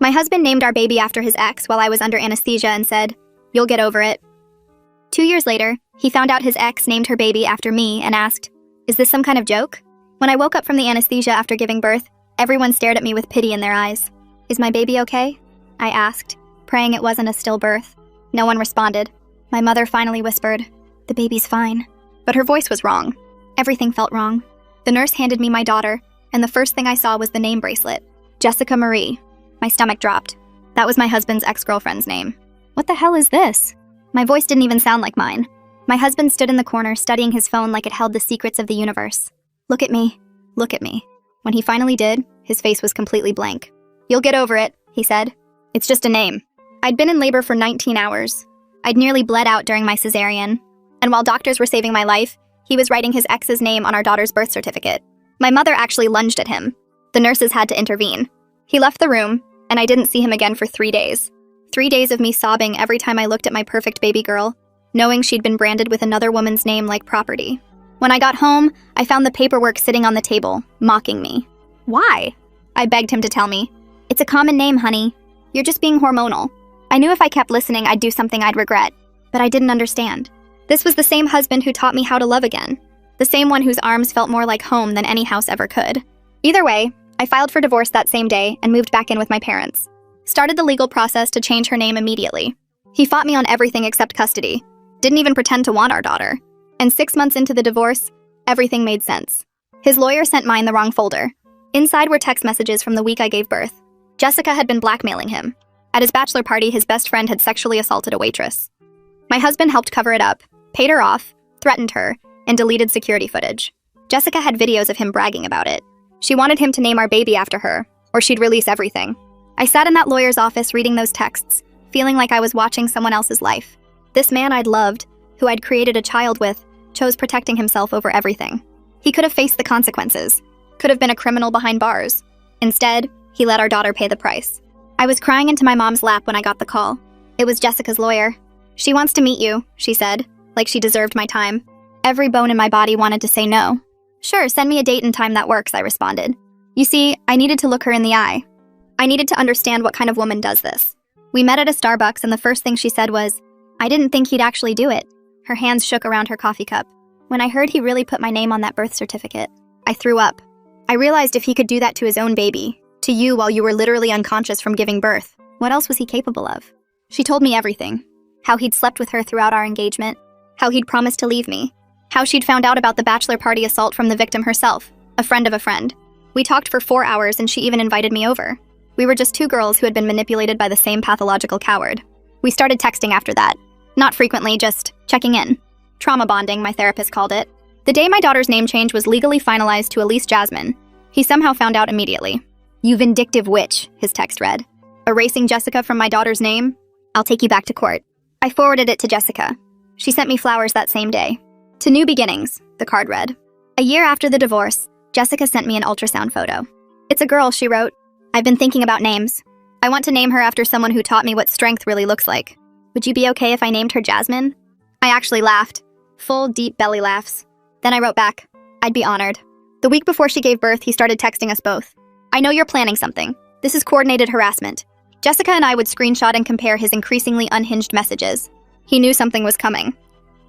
My husband named our baby after his ex while I was under anesthesia and said, "You'll get over it." 2 years later, he found out his ex named her baby after me and asked, "Is this some kind of joke?" When I woke up from the anesthesia after giving birth, everyone stared at me with pity in their eyes. "Is my baby okay?" I asked, praying it wasn't a stillbirth. No one responded. My mother finally whispered, "The baby's fine." But her voice was wrong. Everything felt wrong. The nurse handed me my daughter, and the first thing I saw was the name bracelet. Jessica Marie. My stomach dropped. That was my husband's ex-girlfriend's name. What the hell is this? My voice didn't even sound like mine. My husband stood in the corner studying his phone like it held the secrets of the universe. "Look at me. Look at me." When he finally did, his face was completely blank. "You'll get over it," he said. "It's just a name." I'd been in labor for 19 hours. I'd nearly bled out during my cesarean. And while doctors were saving my life, he was writing his ex's name on our daughter's birth certificate. My mother actually lunged at him. The nurses had to intervene. He left the room, and I didn't see him again for 3 days. 3 days of me sobbing every time I looked at my perfect baby girl, knowing she'd been branded with another woman's name like property. When I got home, I found the paperwork sitting on the table, mocking me. "Why?" I begged him to tell me. "It's a common name, honey. You're just being hormonal." I knew if I kept listening, I'd do something I'd regret, but I didn't understand. This was the same husband who taught me how to love again. The same one whose arms felt more like home than any house ever could. Either way, I filed for divorce that same day and moved back in with my parents. Started the legal process to change her name immediately. He fought me on everything except custody. Didn't even pretend to want our daughter. And 6 months into the divorce, everything made sense. His lawyer sent mine the wrong folder. Inside were text messages from the week I gave birth. Jessica had been blackmailing him. At his bachelor party, his best friend had sexually assaulted a waitress. My husband helped cover it up, paid her off, threatened her, and deleted security footage. Jessica had videos of him bragging about it. She wanted him to name our baby after her, or she'd release everything. I sat in that lawyer's office reading those texts, feeling like I was watching someone else's life. This man I'd loved, who I'd created a child with, chose protecting himself over everything. He could have faced the consequences, could have been a criminal behind bars. Instead, he let our daughter pay the price. I was crying into my mom's lap when I got the call. It was Jessica's lawyer. "She wants to meet you," she said, like she deserved my time. Every bone in my body wanted to say no. "Sure, send me a date and time that works," I responded. You see, I needed to look her in the eye. I needed to understand what kind of woman does this. We met at a Starbucks, and the first thing she said was, "I didn't think he'd actually do it." Her hands shook around her coffee cup. When I heard he really put my name on that birth certificate, I threw up. I realized if he could do that to his own baby, to you while you were literally unconscious from giving birth, what else was he capable of? She told me everything. How he'd slept with her throughout our engagement, how he'd promised to leave me, how she'd found out about the bachelor party assault from the victim herself, a friend of a friend. We talked for 4 hours and she even invited me over. We were just 2 girls who had been manipulated by the same pathological coward. We started texting after that. Not frequently, just checking in. Trauma bonding, my therapist called it. The day my daughter's name change was legally finalized to Elise Jasmine, he somehow found out immediately. "You vindictive witch," his text read. "Erasing Jessica from my daughter's name? I'll take you back to court." I forwarded it to Jessica. She sent me flowers that same day. "To new beginnings," the card read. A year after the divorce, Jessica sent me an ultrasound photo. "It's a girl," she wrote. "I've been thinking about names. I want to name her after someone who taught me what strength really looks like. Would you be okay if I named her Jasmine?" I actually laughed. Full, deep belly laughs. Then I wrote back, "I'd be honored." The week before she gave birth, he started texting us both. "I know you're planning something. This is coordinated harassment." Jessica and I would screenshot and compare his increasingly unhinged messages. He knew something was coming.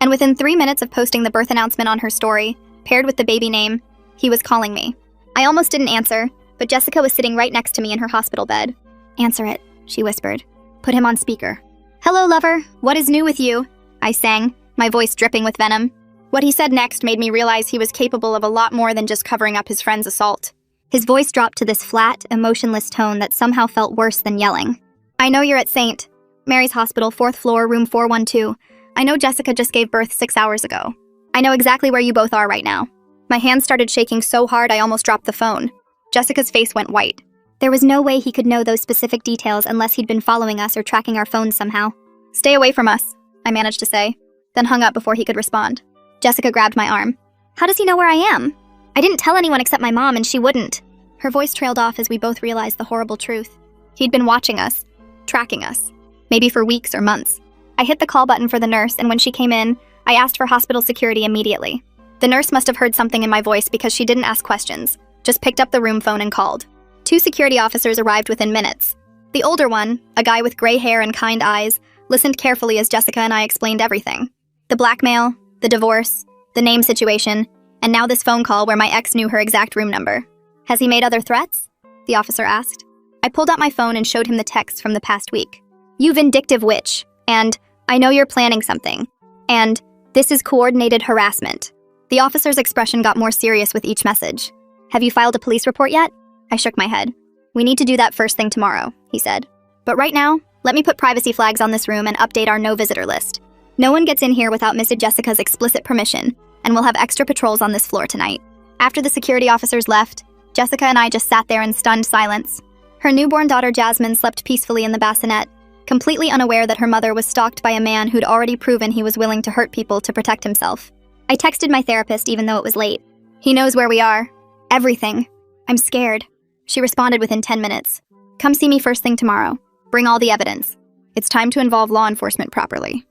And within 3 minutes of posting the birth announcement on her story, paired with the baby name, he was calling me. I almost didn't answer, but Jessica was sitting right next to me in her hospital bed. "Answer it," she whispered. "Put him on speaker." "Hello, lover. What is new with you?" I sang, my voice dripping with venom. What he said next made me realize he was capable of a lot more than just covering up his friend's assault. His voice dropped to this flat, emotionless tone that somehow felt worse than yelling. "I know you're at St. Mary's Hospital, 4th floor, room 412. I know Jessica just gave birth 6 hours ago. I know exactly where you both are right now." My hands started shaking so hard I almost dropped the phone. Jessica's face went white. There was no way he could know those specific details unless he'd been following us or tracking our phones somehow. "Stay away from us," I managed to say, then hung up before he could respond. Jessica grabbed my arm. "How does he know where I am? I didn't tell anyone except my mom, and she wouldn't." Her voice trailed off as we both realized the horrible truth. He'd been watching us, tracking us, maybe for weeks or months. I hit the call button for the nurse, and when she came in, I asked for hospital security immediately. The nurse must have heard something in my voice because she didn't ask questions, just picked up the room phone and called. 2 security officers arrived within minutes. The older one, a guy with gray hair and kind eyes, listened carefully as Jessica and I explained everything. The blackmail, the divorce, the name situation, and now this phone call where my ex knew her exact room number. Has he made other threats? The officer asked. I pulled out my phone and showed him the texts from the past week. You vindictive witch, and I know you're planning something, and this is coordinated harassment. The officer's expression got more serious with each message. Have you filed a police report yet? I shook my head. We need to do that first thing tomorrow, he said. But right now, let me put privacy flags on this room and update our no visitor list. No one gets in here without Miss Jessica's explicit permission, and we'll have extra patrols on this floor tonight. After the security officers left, Jessica and I just sat there in stunned silence. Her newborn daughter Jasmine slept peacefully in the bassinet, completely unaware that her mother was stalked by a man who'd already proven he was willing to hurt people to protect himself. I texted my therapist even though it was late. He knows where we are. Everything. I'm scared. She responded within 10 minutes. Come see me first thing tomorrow. Bring all the evidence. It's time to involve law enforcement properly.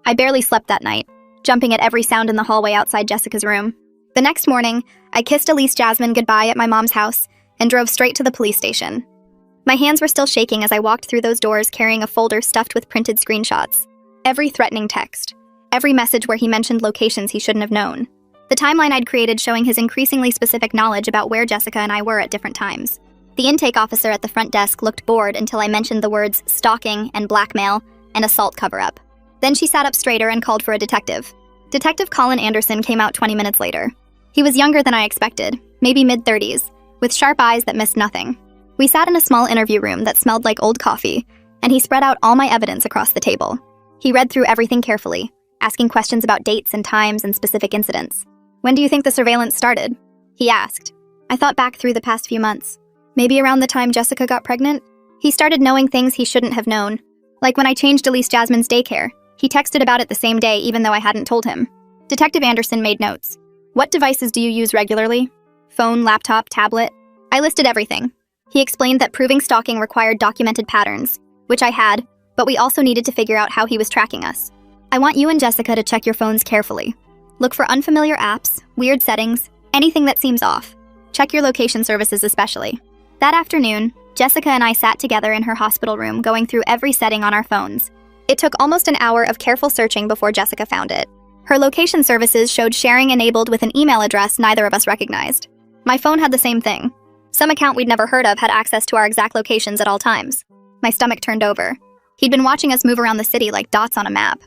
I barely slept that night, jumping at every sound in the hallway outside Jessica's room. The next morning, I kissed Elise Jasmine goodbye at my mom's house and drove straight to the police station. My hands were still shaking as I walked through those doors carrying a folder stuffed with printed screenshots. Every threatening text. Every message where he mentioned locations he shouldn't have known. The timeline I'd created showing his increasingly specific knowledge about where Jessica and I were at different times. The intake officer at the front desk looked bored until I mentioned the words stalking and blackmail and assault cover-up. Then she sat up straighter and called for a detective. Detective Colin Anderson came out 20 minutes later. He was younger than I expected, maybe mid-30s, with sharp eyes that missed nothing. We sat in a small interview room that smelled like old coffee, and he spread out all my evidence across the table. He read through everything carefully, asking questions about dates and times and specific incidents. When do you think the surveillance started? He asked. I thought back through the past few months. Maybe around the time Jessica got pregnant? He started knowing things he shouldn't have known. Like when I changed Elise Jasmine's daycare. He texted about it the same day even though I hadn't told him. Detective Anderson made notes. What devices do you use regularly? Phone, laptop, tablet? I listed everything. He explained that proving stalking required documented patterns, which I had, but we also needed to figure out how he was tracking us. I want you and Jessica to check your phones carefully. Look for unfamiliar apps, weird settings, anything that seems off. Check your location services especially. That afternoon, Jessica and I sat together in her hospital room going through every setting on our phones. It took almost an hour of careful searching before Jessica found it. Her location services showed sharing enabled with an email address neither of us recognized. My phone had the same thing. Some account we'd never heard of had access to our exact locations at all times. My stomach turned over. He'd been watching us move around the city like dots on a map,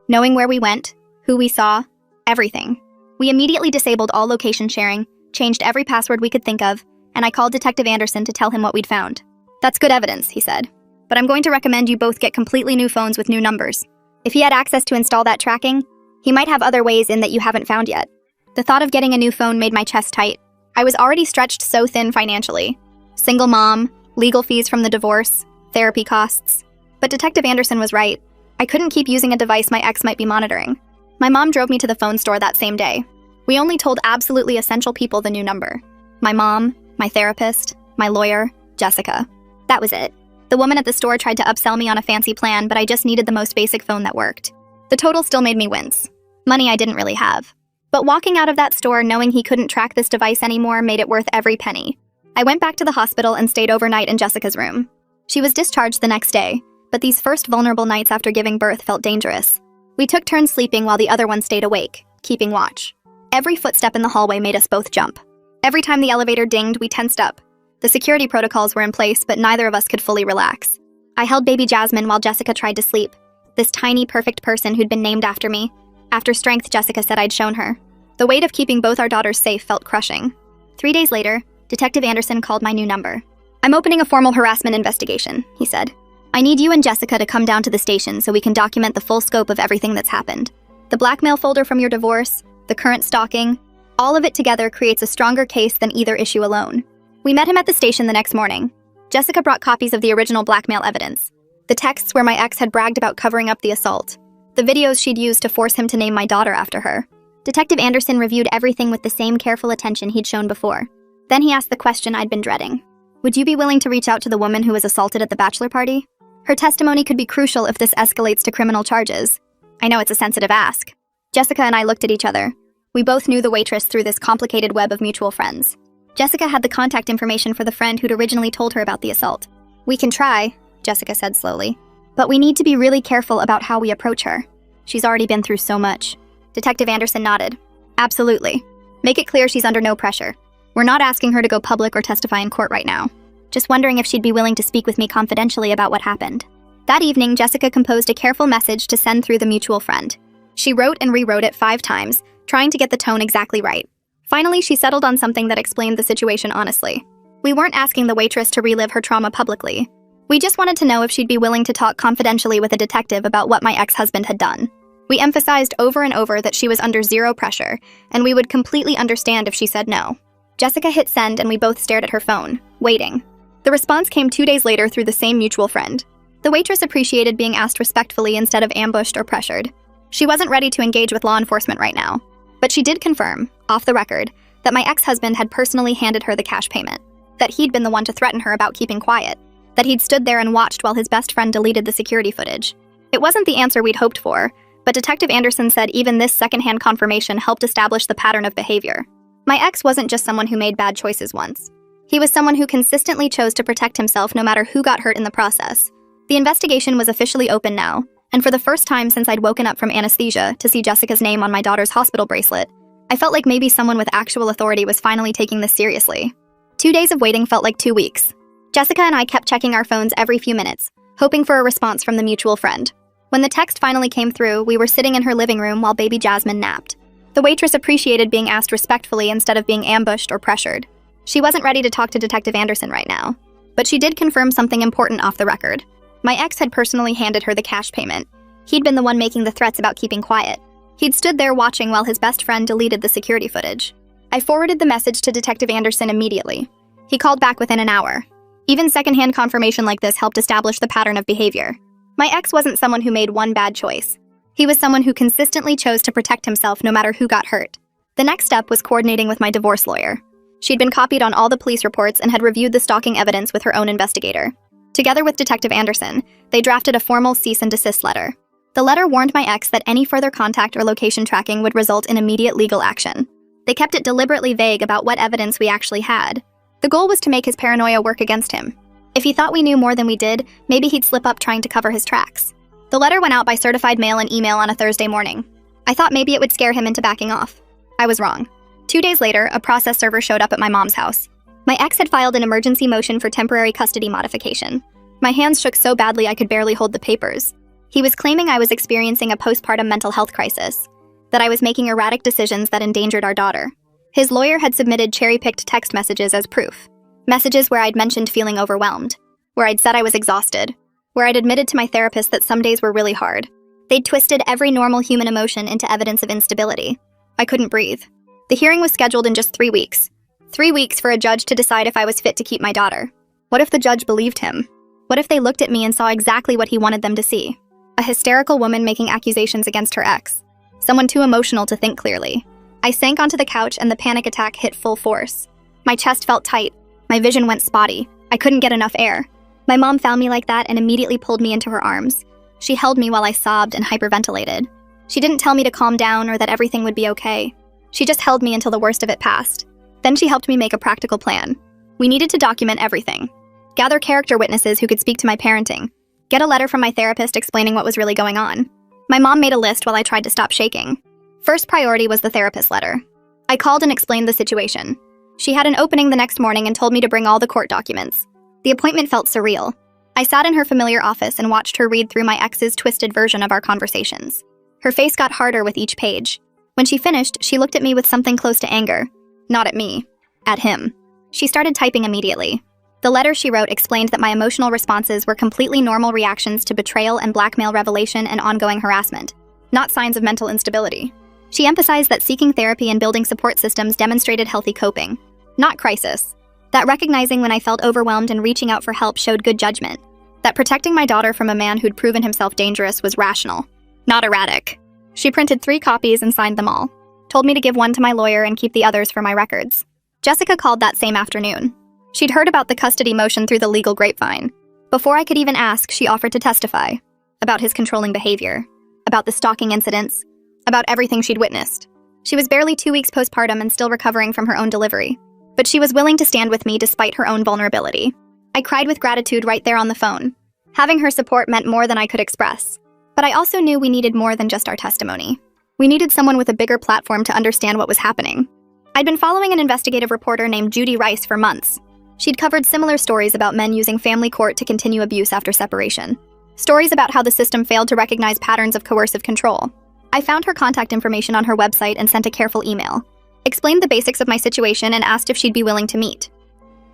knowing where we went, who we saw, everything. We immediately disabled all location sharing, changed every password we could think of, and I called Detective Anderson to tell him what we'd found. That's good evidence, he said. But I'm going to recommend you both get completely new phones with new numbers. If he had access to install that tracking, he might have other ways in that you haven't found yet. The thought of getting a new phone made my chest tight. I was already stretched so thin financially. Single mom, legal fees from the divorce, therapy costs. But Detective Anderson was right. I couldn't keep using a device my ex might be monitoring. My mom drove me to the phone store that same day. We only told absolutely essential people the new number. My mom, my therapist, my lawyer, Jessica. That was it. The woman at the store tried to upsell me on a fancy plan, but I just needed the most basic phone that worked. The total still made me wince. Money I didn't really have. But walking out of that store knowing he couldn't track this device anymore made it worth every penny. I went back to the hospital and stayed overnight in Jessica's room. She was discharged the next day, but these first vulnerable nights after giving birth felt dangerous. We took turns sleeping while the other one stayed awake, keeping watch. Every footstep in the hallway made us both jump. Every time the elevator dinged, we tensed up. The security protocols were in place, but neither of us could fully relax. I held baby Jasmine while Jessica tried to sleep. This tiny, perfect person who'd been named after me. After strength Jessica said I'd shown her. The weight of keeping both our daughters safe felt crushing. 3 days later, Detective Anderson called my new number. I'm opening a formal harassment investigation, he said. I need you and Jessica to come down to the station so we can document the full scope of everything that's happened. The blackmail folder from your divorce, the current stalking, all of it together creates a stronger case than either issue alone. We met him at the station the next morning. Jessica brought copies of the original blackmail evidence. The texts where my ex had bragged about covering up the assault. The videos she'd used to force him to name my daughter after her. Detective Anderson reviewed everything with the same careful attention he'd shown before. Then he asked the question I'd been dreading. Would you be willing to reach out to the woman who was assaulted at the bachelor party? Her testimony could be crucial if this escalates to criminal charges. I know it's a sensitive ask. Jessica and I looked at each other. We both knew the waitress through this complicated web of mutual friends. Jessica had the contact information for the friend who'd originally told her about the assault. We can try, Jessica said slowly. But we need to be really careful about how we approach her. She's already been through so much. Detective Anderson nodded. Absolutely. Make it clear she's under no pressure. We're not asking her to go public or testify in court right now. Just wondering if she'd be willing to speak with me confidentially about what happened. That evening, Jessica composed a careful message to send through the mutual friend. She wrote and rewrote it 5 times, trying to get the tone exactly right. Finally, she settled on something that explained the situation honestly. We weren't asking the waitress to relive her trauma publicly. We just wanted to know if she'd be willing to talk confidentially with a detective about what my ex-husband had done. We emphasized over and over that she was under zero pressure, and we would completely understand if she said no. Jessica hit send and we both stared at her phone, waiting. The response came 2 days later through the same mutual friend. The waitress appreciated being asked respectfully instead of ambushed or pressured. She wasn't ready to engage with law enforcement right now, but she did confirm, off the record, that my ex-husband had personally handed her the cash payment, that he'd been the one to threaten her about keeping quiet, that he'd stood there and watched while his best friend deleted the security footage. It wasn't the answer we'd hoped for, but Detective Anderson said even this secondhand confirmation helped establish the pattern of behavior. My ex wasn't just someone who made bad choices once. He was someone who consistently chose to protect himself no matter who got hurt in the process. The investigation was officially open now, and for the first time since I'd woken up from anesthesia to see Jessica's name on my daughter's hospital bracelet, I felt like maybe someone with actual authority was finally taking this seriously. 2 days of waiting felt like 2 weeks. Jessica and I kept checking our phones every few minutes, hoping for a response from the mutual friend. When the text finally came through, we were sitting in her living room while baby Jasmine napped. The waitress appreciated being asked respectfully instead of being ambushed or pressured. She wasn't ready to talk to Detective Anderson right now, but she did confirm something important off the record. My ex had personally handed her the cash payment. He'd been the one making the threats about keeping quiet. He'd stood there watching while his best friend deleted the security footage. I forwarded the message to Detective Anderson immediately. He called back within an hour. Even secondhand confirmation like this helped establish the pattern of behavior. My ex wasn't someone who made one bad choice. He was someone who consistently chose to protect himself no matter who got hurt. The next step was coordinating with my divorce lawyer. She'd been copied on all the police reports and had reviewed the stalking evidence with her own investigator. Together with Detective Anderson, they drafted a formal cease and desist letter. The letter warned my ex that any further contact or location tracking would result in immediate legal action. They kept it deliberately vague about what evidence we actually had. The goal was to make his paranoia work against him. If he thought we knew more than we did, maybe he'd slip up trying to cover his tracks. The letter went out by certified mail and email on a Thursday morning. I thought maybe it would scare him into backing off. I was wrong. 2 days later, a process server showed up at my mom's house. My ex had filed an emergency motion for temporary custody modification. My hands shook so badly I could barely hold the papers. He was claiming I was experiencing a postpartum mental health crisis, that I was making erratic decisions that endangered our daughter. His lawyer had submitted cherry-picked text messages as proof. Messages where I'd mentioned feeling overwhelmed, where I'd said I was exhausted, where I'd admitted to my therapist that some days were really hard. They'd twisted every normal human emotion into evidence of instability. I couldn't breathe. The hearing was scheduled in just 3 weeks. 3 weeks for a judge to decide if I was fit to keep my daughter. What if the judge believed him? What if they looked at me and saw exactly what he wanted them to see? A hysterical woman making accusations against her ex. Someone too emotional to think clearly. I sank onto the couch and the panic attack hit full force. My chest felt tight. My vision went spotty. I couldn't get enough air. My mom found me like that and immediately pulled me into her arms. She held me while I sobbed and hyperventilated. She didn't tell me to calm down or that everything would be okay. She just held me until the worst of it passed. Then she helped me make a practical plan. We needed to document everything. Gather character witnesses who could speak to my parenting. Get a letter from my therapist explaining what was really going on. My mom made a list while I tried to stop shaking. First priority was the therapist letter. I called and explained the situation. She had an opening the next morning and told me to bring all the court documents. The appointment felt surreal. I sat in her familiar office and watched her read through my ex's twisted version of our conversations. Her face got harder with each page. When she finished, she looked at me with something close to anger. Not at me. At him. She started typing immediately. The letter she wrote explained that my emotional responses were completely normal reactions to betrayal and blackmail revelation and ongoing harassment, not signs of mental instability. She emphasized that seeking therapy and building support systems demonstrated healthy coping, not crisis. That recognizing when I felt overwhelmed and reaching out for help showed good judgment. That protecting my daughter from a man who'd proven himself dangerous was rational, not erratic. She printed 3 copies and signed them all. Told me to give one to my lawyer and keep the others for my records. Jessica called that same afternoon. She'd heard about the custody motion through the legal grapevine. Before I could even ask, she offered to testify. About his controlling behavior. About the stalking incidents. About everything she'd witnessed. She was barely 2 weeks postpartum and still recovering from her own delivery. But she was willing to stand with me despite her own vulnerability. I cried with gratitude right there on the phone. Having her support meant more than I could express. But I also knew we needed more than just our testimony. We needed someone with a bigger platform to understand what was happening. I'd been following an investigative reporter named Judy Rice for months. She'd covered similar stories about men using family court to continue abuse after separation. Stories about how the system failed to recognize patterns of coercive control. I found her contact information on her website and sent a careful email. Explained the basics of my situation and asked if she'd be willing to meet.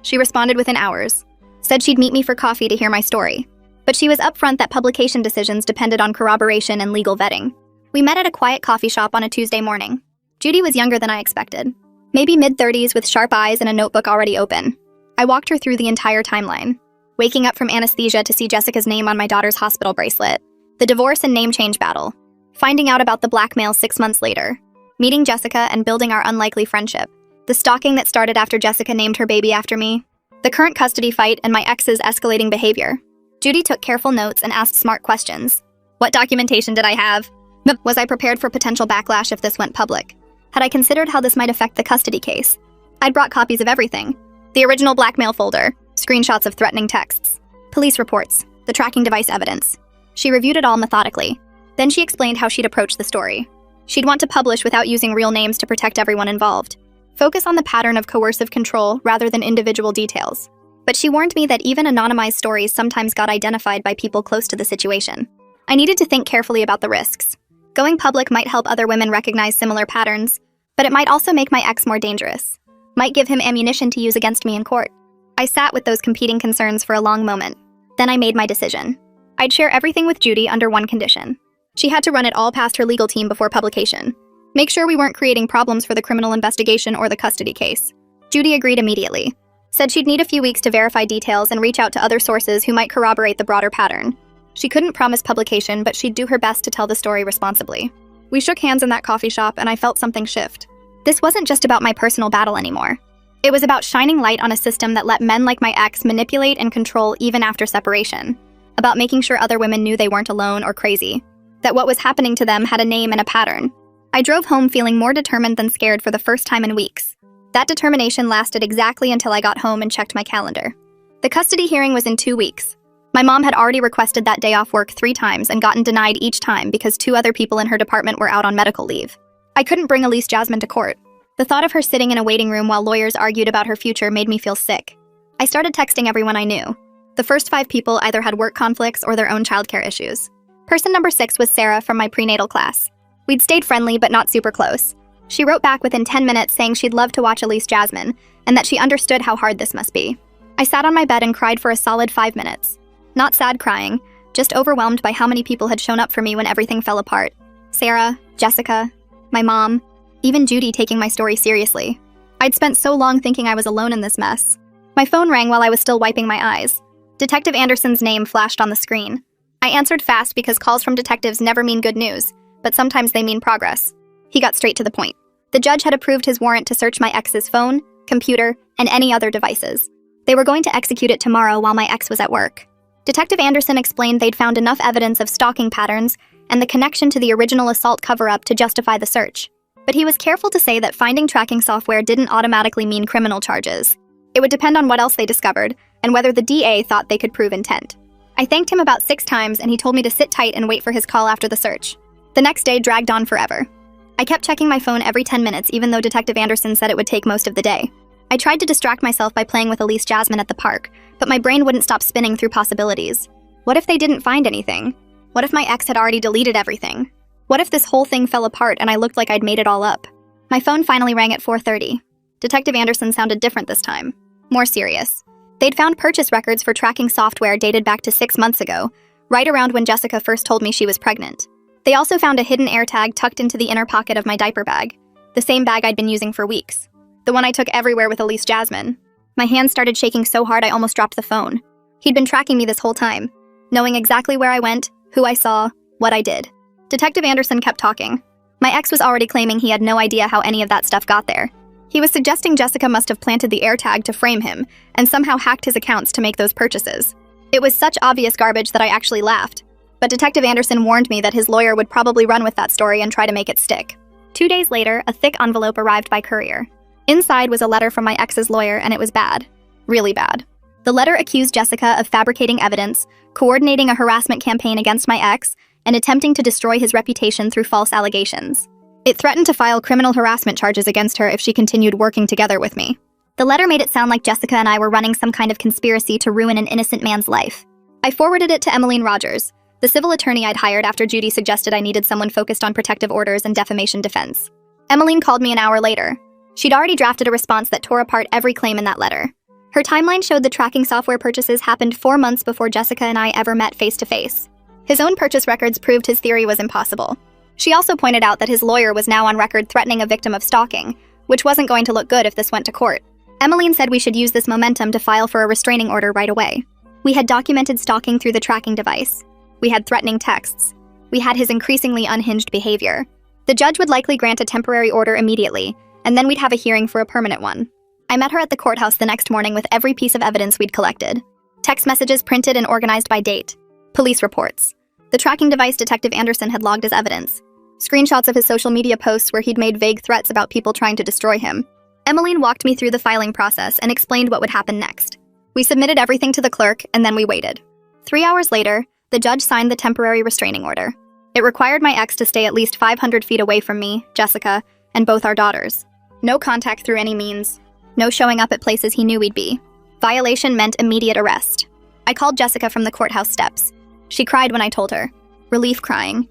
She responded within hours. Said she'd meet me for coffee to hear my story. But she was upfront that publication decisions depended on corroboration and legal vetting. We met at a quiet coffee shop on a Tuesday morning. Judy was younger than I expected. Maybe mid-30s with sharp eyes and a notebook already open. I walked her through the entire timeline. Waking up from anesthesia to see Jessica's name on my daughter's hospital bracelet. The divorce and name change battle. Finding out about the blackmail 6 months later. Meeting Jessica and building our unlikely friendship. The stalking that started after Jessica named her baby after me. The current custody fight and my ex's escalating behavior. Judy took careful notes and asked smart questions. What documentation did I have? Was I prepared for potential backlash if this went public? Had I considered how this might affect the custody case? I'd brought copies of everything. The original blackmail folder, screenshots of threatening texts, police reports, the tracking device evidence. She reviewed it all methodically. Then she explained how she'd approach the story. She'd want to publish without using real names to protect everyone involved. Focus on the pattern of coercive control rather than individual details. But she warned me that even anonymized stories sometimes got identified by people close to the situation. I needed to think carefully about the risks. Going public might help other women recognize similar patterns, but it might also make my ex more dangerous. Might give him ammunition to use against me in court. I sat with those competing concerns for a long moment. Then I made my decision. I'd share everything with Judy under one condition. She had to run it all past her legal team before publication. Make sure we weren't creating problems for the criminal investigation or the custody case. Judy agreed immediately. Said she'd need a few weeks to verify details and reach out to other sources who might corroborate the broader pattern. She couldn't promise publication, but she'd do her best to tell the story responsibly. We shook hands in that coffee shop and I felt something shift. This wasn't just about my personal battle anymore. It was about shining light on a system that let men like my ex manipulate and control even after separation. About making sure other women knew they weren't alone or crazy. That what was happening to them had a name and a pattern. I drove home feeling more determined than scared for the first time in weeks. That determination lasted exactly until I got home and checked my calendar. The custody hearing was in 2 weeks. My mom had already requested that day off work 3 times and gotten denied each time because 2 other people in her department were out on medical leave. I couldn't bring Elise Jasmine to court. The thought of her sitting in a waiting room while lawyers argued about her future made me feel sick. I started texting everyone I knew. The first 5 people either had work conflicts or their own childcare issues. Person number 6 was Sarah from my prenatal class. We'd stayed friendly but not super close. She wrote back within 10 minutes saying she'd love to watch Elise Jasmine and that she understood how hard this must be. I sat on my bed and cried for a solid 5 minutes. Not sad crying, just overwhelmed by how many people had shown up for me when everything fell apart. Sarah, Jessica, my mom, even Judy taking my story seriously. I'd spent so long thinking I was alone in this mess. My phone rang while I was still wiping my eyes. Detective Anderson's name flashed on the screen. I answered fast because calls from detectives never mean good news, but sometimes they mean progress. He got straight to the point. The judge had approved his warrant to search my ex's phone, computer, and any other devices. They were going to execute it tomorrow while my ex was at work. Detective Anderson explained they'd found enough evidence of stalking patterns and the connection to the original assault cover-up to justify the search. But he was careful to say that finding tracking software didn't automatically mean criminal charges. It would depend on what else they discovered and whether the DA thought they could prove intent. I thanked him about 6 times and he told me to sit tight and wait for his call after the search. The next day dragged on forever. I kept checking my phone every 10 minutes even though Detective Anderson said it would take most of the day. I tried to distract myself by playing with Elise Jasmine at the park, but my brain wouldn't stop spinning through possibilities. What if they didn't find anything? What if my ex had already deleted everything? What if this whole thing fell apart and I looked like I'd made it all up? My phone finally rang at 4:30. Detective Anderson sounded different this time. More serious. They'd found purchase records for tracking software dated back to 6 months ago, right around when Jessica first told me she was pregnant. They also found a hidden AirTag tucked into the inner pocket of my diaper bag, the same bag I'd been using for weeks. The one I took everywhere with Elise Jasmine. My hands started shaking so hard I almost dropped the phone. He'd been tracking me this whole time, knowing exactly where I went, who I saw, what I did. Detective Anderson kept talking. My ex was already claiming he had no idea how any of that stuff got there. He was suggesting Jessica must have planted the AirTag to frame him and somehow hacked his accounts to make those purchases. It was such obvious garbage that I actually laughed. But Detective Anderson warned me that his lawyer would probably run with that story and try to make it stick. 2 days later, a thick envelope arrived by courier. Inside was a letter from my ex's lawyer, and it was bad. Really bad. The letter accused Jessica of fabricating evidence, coordinating a harassment campaign against my ex, and attempting to destroy his reputation through false allegations. It threatened to file criminal harassment charges against her if she continued working together with me. The letter made it sound like Jessica and I were running some kind of conspiracy to ruin an innocent man's life. I forwarded it to Emmeline Rogers, the civil attorney I'd hired after Judy suggested I needed someone focused on protective orders and defamation defense. Emmeline called me an hour later. She'd already drafted a response that tore apart every claim in that letter. Her timeline showed the tracking software purchases happened 4 months before Jessica and I ever met face-to-face. His own purchase records proved his theory was impossible. She also pointed out that his lawyer was now on record threatening a victim of stalking, which wasn't going to look good if this went to court. Emmeline said we should use this momentum to file for a restraining order right away. We had documented stalking through the tracking device. We had threatening texts. We had his increasingly unhinged behavior. The judge would likely grant a temporary order immediately, and then we'd have a hearing for a permanent one. I met her at the courthouse the next morning with every piece of evidence we'd collected. Text messages printed and organized by date. Police reports. The tracking device Detective Anderson had logged as evidence. Screenshots of his social media posts where he'd made vague threats about people trying to destroy him. Emmeline walked me through the filing process and explained what would happen next. We submitted everything to the clerk, and then we waited. 3 hours later, the judge signed the temporary restraining order. It required my ex to stay at least 500 feet away from me, Jessica, and both our daughters. No contact through any means. No showing up at places he knew we'd be. Violation meant immediate arrest. I called Jessica from the courthouse steps. She cried when I told her. Relief crying.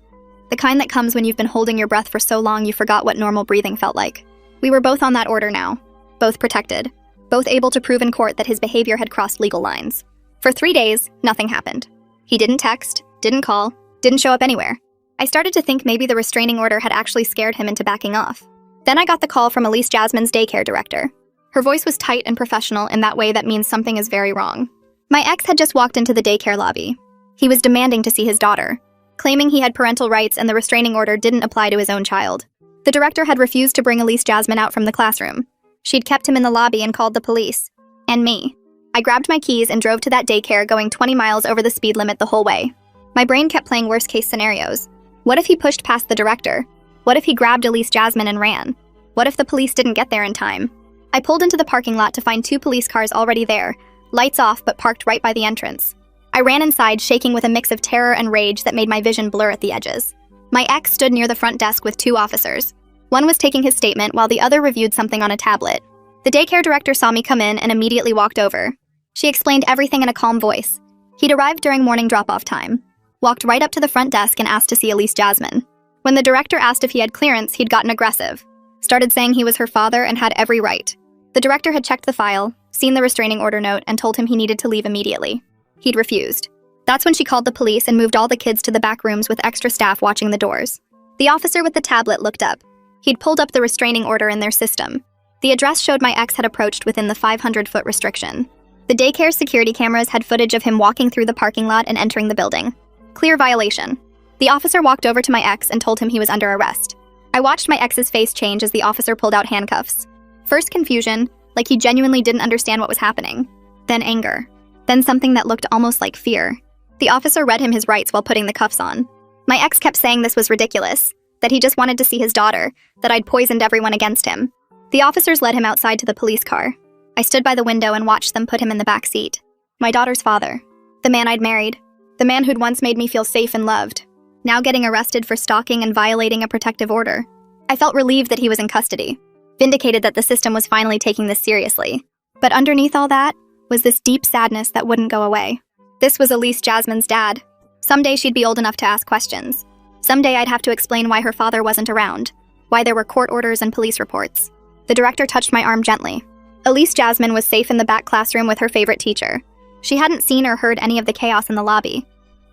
The kind that comes when you've been holding your breath for so long you forgot what normal breathing felt like. We were both on that order now. Both protected. Both able to prove in court that his behavior had crossed legal lines. For 3 days, nothing happened. He didn't text, didn't call, didn't show up anywhere. I started to think maybe the restraining order had actually scared him into backing off. Then I got the call from Elise Jasmine's daycare director. Her voice was tight and professional in that way that means something is very wrong. My ex had just walked into the daycare lobby. He was demanding to see his daughter, claiming he had parental rights and the restraining order didn't apply to his own child. The director had refused to bring Elise Jasmine out from the classroom. She'd kept him in the lobby and called the police. And me. I grabbed my keys and drove to that daycare, going 20 miles over the speed limit the whole way. My brain kept playing worst-case scenarios. What if he pushed past the director? What if he grabbed Elise Jasmine and ran? What if the police didn't get there in time? I pulled into the parking lot to find 2 police cars already there, lights off but parked right by the entrance. I ran inside, shaking with a mix of terror and rage that made my vision blur at the edges. My ex stood near the front desk with 2 officers. One was taking his statement while the other reviewed something on a tablet. The daycare director saw me come in and immediately walked over. She explained everything in a calm voice. He'd arrived during morning drop-off time, walked right up to the front desk and asked to see Elise Jasmine. When the director asked if he had clearance, he'd gotten aggressive. Started saying he was her father and had every right. The director had checked the file, seen the restraining order note, and told him he needed to leave immediately. He'd refused. That's when she called the police and moved all the kids to the back rooms with extra staff watching the doors. The officer with the tablet looked up. He'd pulled up the restraining order in their system. The address showed my ex had approached within the 500-foot restriction. The daycare's security cameras had footage of him walking through the parking lot and entering the building. Clear violation. The officer walked over to my ex and told him he was under arrest. I watched my ex's face change as the officer pulled out handcuffs. First confusion, like he genuinely didn't understand what was happening. Then anger. Then something that looked almost like fear. The officer read him his rights while putting the cuffs on. My ex kept saying this was ridiculous, that he just wanted to see his daughter, that I'd poisoned everyone against him. The officers led him outside to the police car. I stood by the window and watched them put him in the back seat. My daughter's father. The man I'd married. The man who'd once made me feel safe and loved. Now getting arrested for stalking and violating a protective order. I felt relieved that he was in custody. Vindicated that the system was finally taking this seriously. But underneath all that was this deep sadness that wouldn't go away. This was Elise Jasmine's dad. Someday she'd be old enough to ask questions. Someday I'd have to explain why her father wasn't around, why there were court orders and police reports. The director touched my arm gently. Elise Jasmine was safe in the back classroom with her favorite teacher. She hadn't seen or heard any of the chaos in the lobby.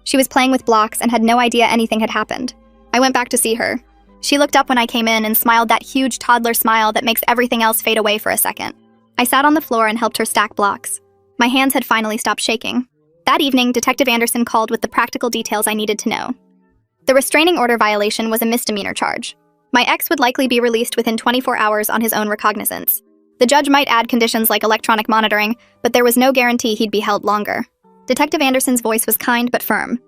She was playing with blocks and had no idea anything had happened. I went back to see her. She looked up when I came in and smiled that huge toddler smile that makes everything else fade away for a second. I sat on the floor and helped her stack blocks. My hands had finally stopped shaking. That evening, Detective Anderson called with the practical details I needed to know. The restraining order violation was a misdemeanor charge. My ex would likely be released within 24 hours on his own recognizance. The judge might add conditions like electronic monitoring, but there was no guarantee he'd be held longer. Detective Anderson's voice was kind but firm.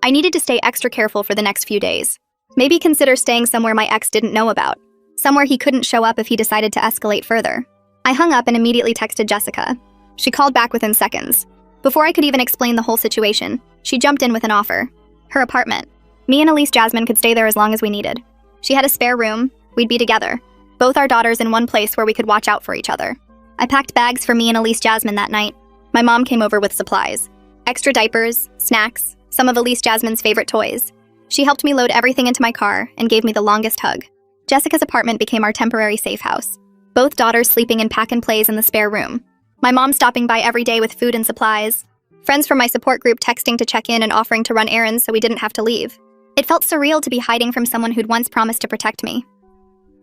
I needed to stay extra careful for the next few days. Maybe consider staying somewhere my ex didn't know about. Somewhere he couldn't show up if he decided to escalate further. I hung up and immediately texted Jessica. She called back within seconds. Before I could even explain the whole situation, she jumped in with an offer. Her apartment. Me and Elise Jasmine could stay there as long as we needed. She had a spare room. We'd be together. Both our daughters in one place where we could watch out for each other. I packed bags for me and Elise Jasmine that night. My mom came over with supplies. Extra diapers, snacks, some of Elise Jasmine's favorite toys. She helped me load everything into my car and gave me the longest hug. Jessica's apartment became our temporary safe house. Both daughters sleeping in pack-and-plays in the spare room. My mom stopping by every day with food and supplies. Friends from my support group texting to check in and offering to run errands so we didn't have to leave. It felt surreal to be hiding from someone who'd once promised to protect me.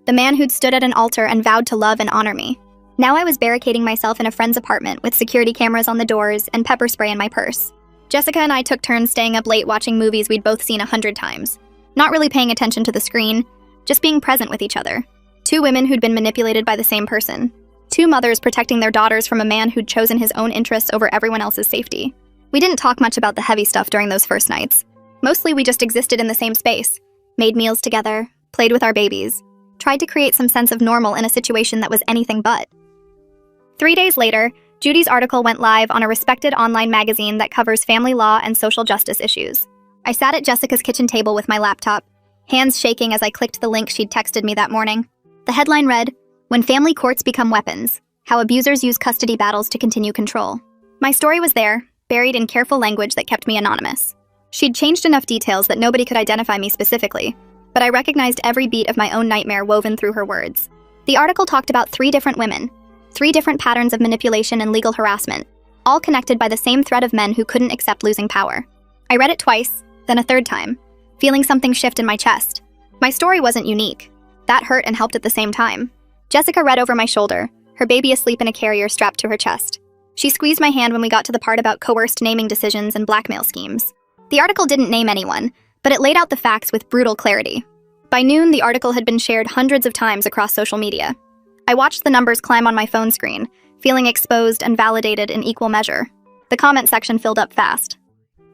The man who'd stood at an altar and vowed to love and honor me. Now I was barricading myself in a friend's apartment with security cameras on the doors and pepper spray in my purse. Jessica and I took turns staying up late watching movies we'd both seen 100 times. Not really paying attention to the screen, just being present with each other. Two women who'd been manipulated by the same person. Two mothers protecting their daughters from a man who'd chosen his own interests over everyone else's safety. We didn't talk much about the heavy stuff during those first nights. Mostly we just existed in the same space, made meals together, played with our babies, tried to create some sense of normal in a situation that was anything but. 3 days later, Judy's article went live on a respected online magazine that covers family law and social justice issues. I sat at Jessica's kitchen table with my laptop, hands shaking as I clicked the link she'd texted me that morning. The headline read, "When Family Courts Become Weapons, How Abusers Use Custody Battles to Continue Control." My story was there, buried in careful language that kept me anonymous. She'd changed enough details that nobody could identify me specifically, but I recognized every beat of my own nightmare woven through her words. The article talked about 3 different women, 3 different patterns of manipulation and legal harassment, all connected by the same thread of men who couldn't accept losing power. I read it twice, then a third time, feeling something shift in my chest. My story wasn't unique. That hurt and helped at the same time. Jessica read over my shoulder, her baby asleep in a carrier strapped to her chest. She squeezed my hand when we got to the part about coerced naming decisions and blackmail schemes. The article didn't name anyone, but it laid out the facts with brutal clarity. By noon, the article had been shared hundreds of times across social media. I watched the numbers climb on my phone screen, feeling exposed and validated in equal measure. The comment section filled up fast.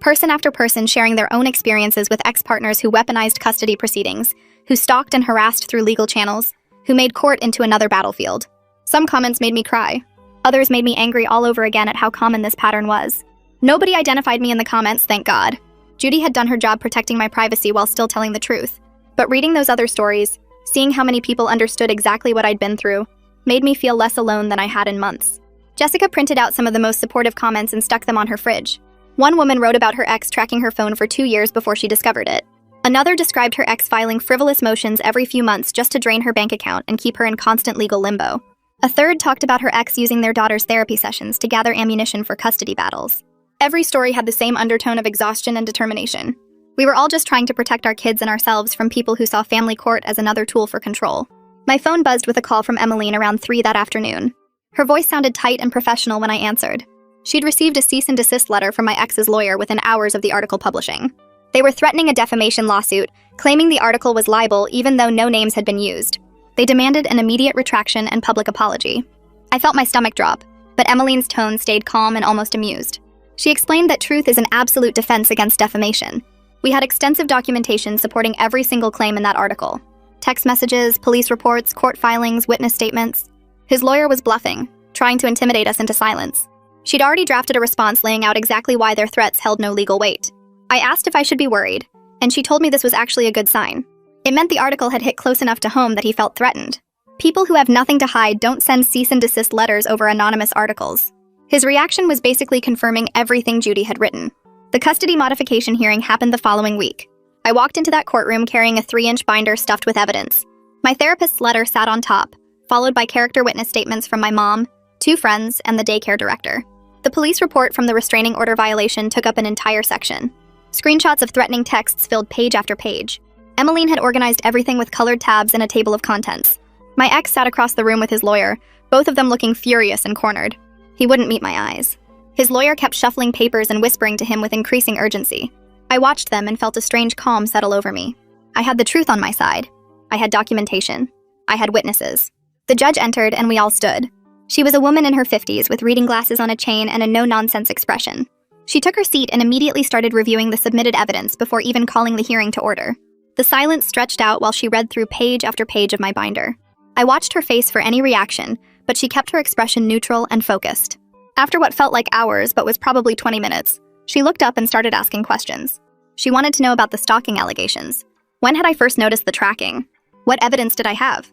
Person after person sharing their own experiences with ex-partners who weaponized custody proceedings, who stalked and harassed through legal channels, who made court into another battlefield. Some comments made me cry. Others made me angry all over again at how common this pattern was. Nobody identified me in the comments, thank God. Judy had done her job protecting my privacy while still telling the truth. But reading those other stories, seeing how many people understood exactly what I'd been through, made me feel less alone than I had in months. Jessica printed out some of the most supportive comments and stuck them on her fridge. One woman wrote about her ex tracking her phone for 2 years before she discovered it. Another described her ex filing frivolous motions every few months just to drain her bank account and keep her in constant legal limbo. A third talked about her ex using their daughter's therapy sessions to gather ammunition for custody battles. Every story had the same undertone of exhaustion and determination. We were all just trying to protect our kids and ourselves from people who saw family court as another tool for control. My phone buzzed with a call from Emmeline around 3 that afternoon. Her voice sounded tight and professional when I answered. She'd received a cease and desist letter from my ex's lawyer within hours of the article publishing. They were threatening a defamation lawsuit, claiming the article was libel even though no names had been used. They demanded an immediate retraction and public apology. I felt my stomach drop, but Emmeline's tone stayed calm and almost amused. She explained that truth is an absolute defense against defamation. We had extensive documentation supporting every single claim in that article. Text messages, police reports, court filings, witness statements. His lawyer was bluffing, trying to intimidate us into silence. She'd already drafted a response laying out exactly why their threats held no legal weight. I asked if I should be worried, and she told me this was actually a good sign. It meant the article had hit close enough to home that he felt threatened. People who have nothing to hide don't send cease and desist letters over anonymous articles. His reaction was basically confirming everything Judy had written. The custody modification hearing happened the following week. I walked into that courtroom carrying a 3-inch binder stuffed with evidence. My therapist's letter sat on top, followed by character witness statements from my mom, 2 friends, and the daycare director. The police report from the restraining order violation took up an entire section. Screenshots of threatening texts filled page after page. Emmeline had organized everything with colored tabs and a table of contents. My ex sat across the room with his lawyer, both of them looking furious and cornered. He wouldn't meet my eyes. His lawyer kept shuffling papers and whispering to him with increasing urgency. I watched them and felt a strange calm settle over me. I had the truth on my side. I had documentation. I had witnesses. The judge entered and we all stood. She was a woman in her 50s with reading glasses on a chain and a no-nonsense expression. She took her seat and immediately started reviewing the submitted evidence before even calling the hearing to order. The silence stretched out while she read through page after page of my binder. I watched her face for any reaction, but she kept her expression neutral and focused. After what felt like hours but was probably 20 minutes, she looked up and started asking questions. She wanted to know about the stalking allegations. When had I first noticed the tracking? What evidence did I have?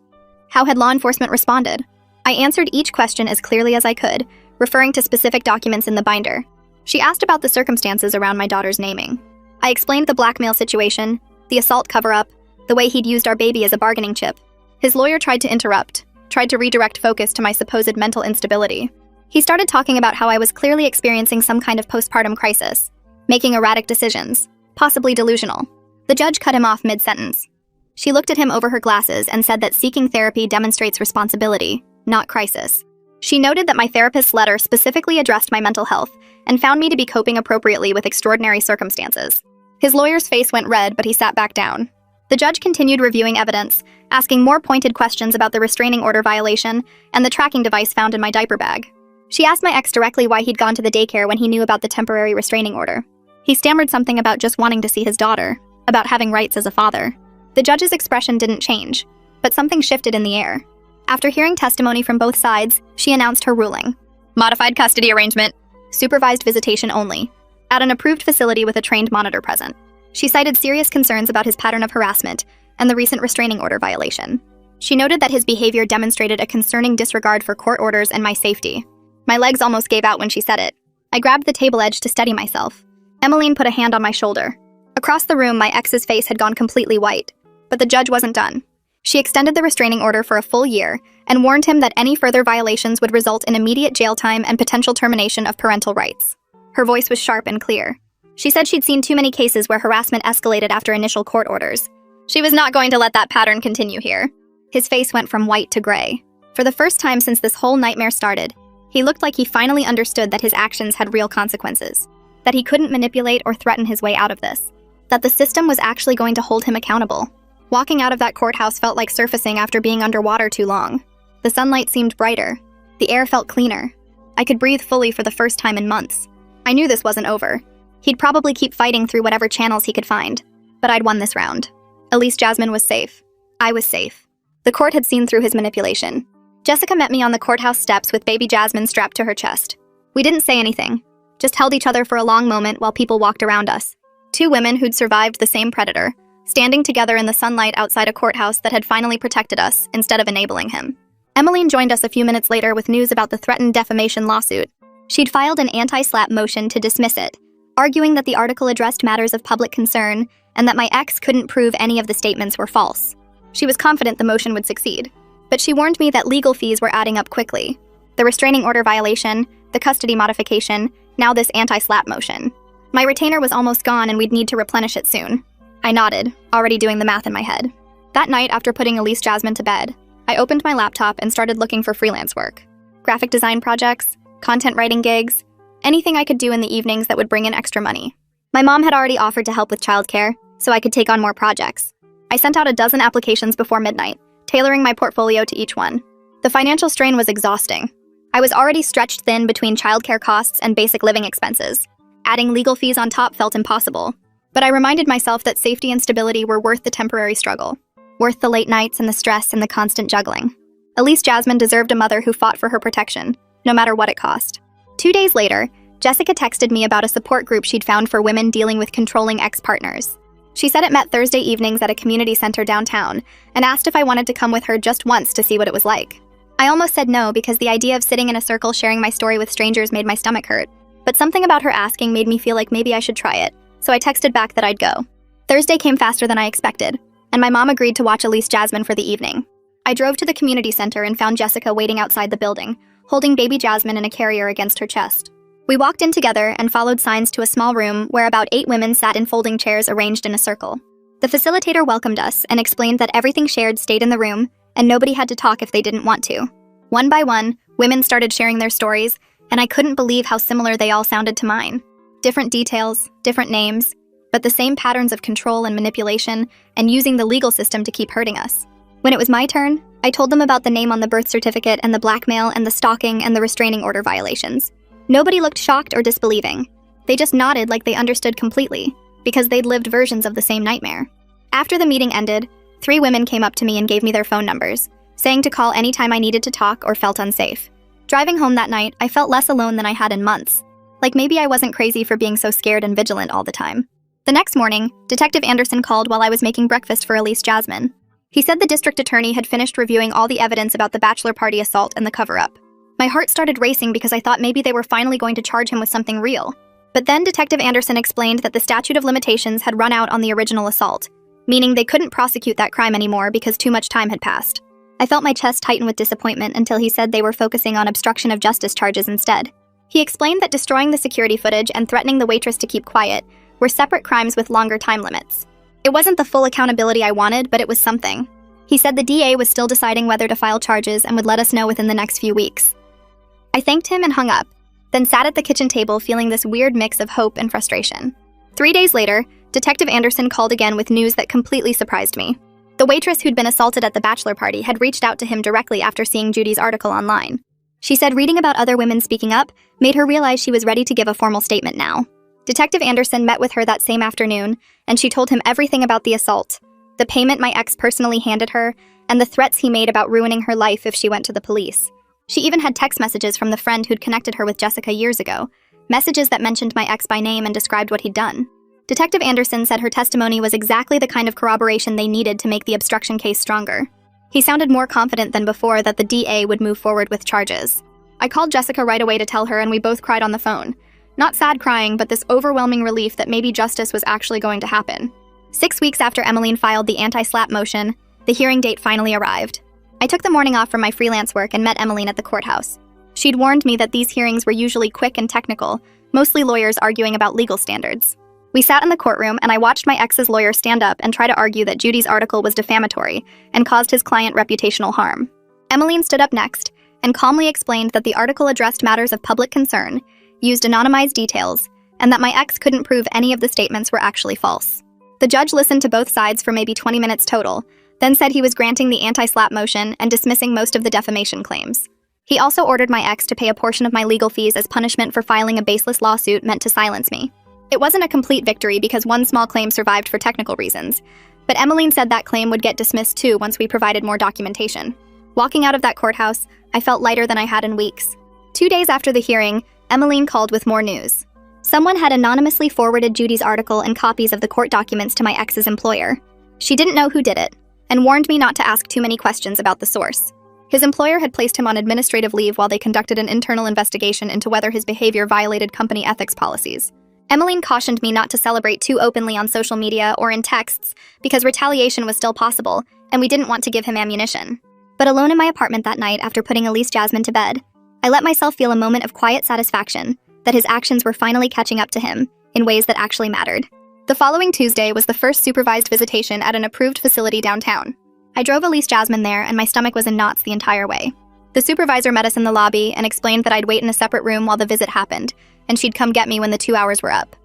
How had law enforcement responded? I answered each question as clearly as I could, referring to specific documents in the binder. She asked about the circumstances around my daughter's naming. I explained the blackmail situation, the assault cover-up, the way he'd used our baby as a bargaining chip. His lawyer tried to interrupt, tried to redirect focus to my supposed mental instability. He started talking about how I was clearly experiencing some kind of postpartum crisis, making erratic decisions, possibly delusional. The judge cut him off mid-sentence. She looked at him over her glasses and said that seeking therapy demonstrates responsibility, not crisis. She noted that my therapist's letter specifically addressed my mental health and found me to be coping appropriately with extraordinary circumstances. His lawyer's face went red, but he sat back down. The judge continued reviewing evidence, asking more pointed questions about the restraining order violation and the tracking device found in my diaper bag. She asked my ex directly why he'd gone to the daycare when he knew about the temporary restraining order. He stammered something about just wanting to see his daughter, about having rights as a father. The judge's expression didn't change, but something shifted in the air. After hearing testimony from both sides, she announced her ruling. Modified custody arrangement. Supervised visitation only. At an approved facility with a trained monitor present. She cited serious concerns about his pattern of harassment and the recent restraining order violation. She noted that his behavior demonstrated a concerning disregard for court orders and my safety. My legs almost gave out when she said it. I grabbed the table edge to steady myself. Emmeline put a hand on my shoulder. Across the room, my ex's face had gone completely white. But the judge wasn't done. She extended the restraining order for a full year and warned him that any further violations would result in immediate jail time and potential termination of parental rights. Her voice was sharp and clear. She said she'd seen too many cases where harassment escalated after initial court orders. She was not going to let that pattern continue here. His face went from white to gray. For the first time since this whole nightmare started, he looked like he finally understood that his actions had real consequences, that he couldn't manipulate or threaten his way out of this, that the system was actually going to hold him accountable. Walking out of that courthouse felt like surfacing after being underwater too long. The sunlight seemed brighter. The air felt cleaner. I could breathe fully for the first time in months. I knew this wasn't over. He'd probably keep fighting through whatever channels he could find. But I'd won this round. Elise Jasmine was safe. I was safe. The court had seen through his manipulation. Jessica met me on the courthouse steps with baby Jasmine strapped to her chest. We didn't say anything, just held each other for a long moment while people walked around us. Two women who'd survived the same predator, standing together in the sunlight outside a courthouse that had finally protected us instead of enabling him. Emmeline joined us a few minutes later with news about the threatened defamation lawsuit. She'd filed an anti-SLAPP motion to dismiss it, arguing that the article addressed matters of public concern and that my ex couldn't prove any of the statements were false. She was confident the motion would succeed, but she warned me that legal fees were adding up quickly. The restraining order violation, the custody modification, now this anti-SLAPP motion. My retainer was almost gone and we'd need to replenish it soon. I nodded, already doing the math in my head. That night, after putting Elise Jasmine to bed, I opened my laptop and started looking for freelance work. Graphic design projects, content writing gigs, anything I could do in the evenings that would bring in extra money. My mom had already offered to help with childcare, so I could take on more projects. I sent out a dozen applications before midnight, tailoring my portfolio to each one. The financial strain was exhausting. I was already stretched thin between childcare costs and basic living expenses. Adding legal fees on top felt impossible. But I reminded myself that safety and stability were worth the temporary struggle, worth the late nights and the stress and the constant juggling. Elise Jasmine deserved a mother who fought for her protection, no matter what it cost. 2 days later, Jessica texted me about a support group she'd found for women dealing with controlling ex-partners. She said it met Thursday evenings at a community center downtown and asked if I wanted to come with her just once to see what it was like. I almost said no because the idea of sitting in a circle sharing my story with strangers made my stomach hurt, but something about her asking made me feel like maybe I should try it. So I texted back that I'd go. Thursday came faster than I expected, and my mom agreed to watch Elise Jasmine for the evening. I drove to the community center and found Jessica waiting outside the building, holding baby Jasmine in a carrier against her chest. We walked in together and followed signs to a small room where about 8 women sat in folding chairs arranged in a circle. The facilitator welcomed us and explained that everything shared stayed in the room, and nobody had to talk if they didn't want to. One by one, women started sharing their stories, and I couldn't believe how similar they all sounded to mine. Different details, different names, but the same patterns of control and manipulation and using the legal system to keep hurting us. When it was my turn, I told them about the name on the birth certificate and the blackmail and the stalking and the restraining order violations. Nobody looked shocked or disbelieving. They just nodded like they understood completely, because they'd lived versions of the same nightmare. After the meeting ended, 3 women came up to me and gave me their phone numbers, saying to call anytime I needed to talk or felt unsafe. Driving home that night, I felt less alone than I had in months. Like maybe I wasn't crazy for being so scared and vigilant all the time. The next morning, Detective Anderson called while I was making breakfast for Elise Jasmine. He said the district attorney had finished reviewing all the evidence about the bachelor party assault and the cover-up. My heart started racing because I thought maybe they were finally going to charge him with something real. But then Detective Anderson explained that the statute of limitations had run out on the original assault, meaning they couldn't prosecute that crime anymore because too much time had passed. I felt my chest tighten with disappointment until he said they were focusing on obstruction of justice charges instead. He explained that destroying the security footage and threatening the waitress to keep quiet were separate crimes with longer time limits. It wasn't the full accountability I wanted, but it was something. He said the DA was still deciding whether to file charges and would let us know within the next few weeks. I thanked him and hung up, then sat at the kitchen table feeling this weird mix of hope and frustration. 3 days later, Detective Anderson called again with news that completely surprised me. The waitress who'd been assaulted at the bachelor party had reached out to him directly after seeing Judy's article online. She said reading about other women speaking up made her realize she was ready to give a formal statement now. Detective Anderson met with her that same afternoon, and she told him everything about the assault, the payment my ex personally handed her, and the threats he made about ruining her life if she went to the police. She even had text messages from the friend who'd connected her with Jessica years ago, messages that mentioned my ex by name and described what he'd done. Detective Anderson said her testimony was exactly the kind of corroboration they needed to make the obstruction case stronger. He sounded more confident than before that the DA would move forward with charges. I called Jessica right away to tell her, and we both cried on the phone. Not sad crying, but this overwhelming relief that maybe justice was actually going to happen. 6 weeks after Emmeline filed the anti-SLAPP motion, the hearing date finally arrived. I took the morning off from my freelance work and met Emmeline at the courthouse. She'd warned me that these hearings were usually quick and technical, mostly lawyers arguing about legal standards. We sat in the courtroom, and I watched my ex's lawyer stand up and try to argue that Judy's article was defamatory and caused his client reputational harm. Emmeline stood up next and calmly explained that the article addressed matters of public concern, used anonymized details, and that my ex couldn't prove any of the statements were actually false. The judge listened to both sides for maybe 20 minutes total, then said he was granting the anti-SLAPP motion and dismissing most of the defamation claims. He also ordered my ex to pay a portion of my legal fees as punishment for filing a baseless lawsuit meant to silence me. It wasn't a complete victory because one small claim survived for technical reasons, but Emmeline said that claim would get dismissed too once we provided more documentation. Walking out of that courthouse, I felt lighter than I had in weeks. 2 days after the hearing, Emmeline called with more news. Someone had anonymously forwarded Judy's article and copies of the court documents to my ex's employer. She didn't know who did it, and warned me not to ask too many questions about the source. His employer had placed him on administrative leave while they conducted an internal investigation into whether his behavior violated company ethics policies. Emmeline cautioned me not to celebrate too openly on social media or in texts because retaliation was still possible, and we didn't want to give him ammunition. But alone in my apartment that night after putting Elise Jasmine to bed, I let myself feel a moment of quiet satisfaction that his actions were finally catching up to him in ways that actually mattered. The following Tuesday was the first supervised visitation at an approved facility downtown. I drove Elise Jasmine there, and my stomach was in knots the entire way. The supervisor met us in the lobby and explained that I'd wait in a separate room while the visit happened, and she'd come get me when the 2 hours were up.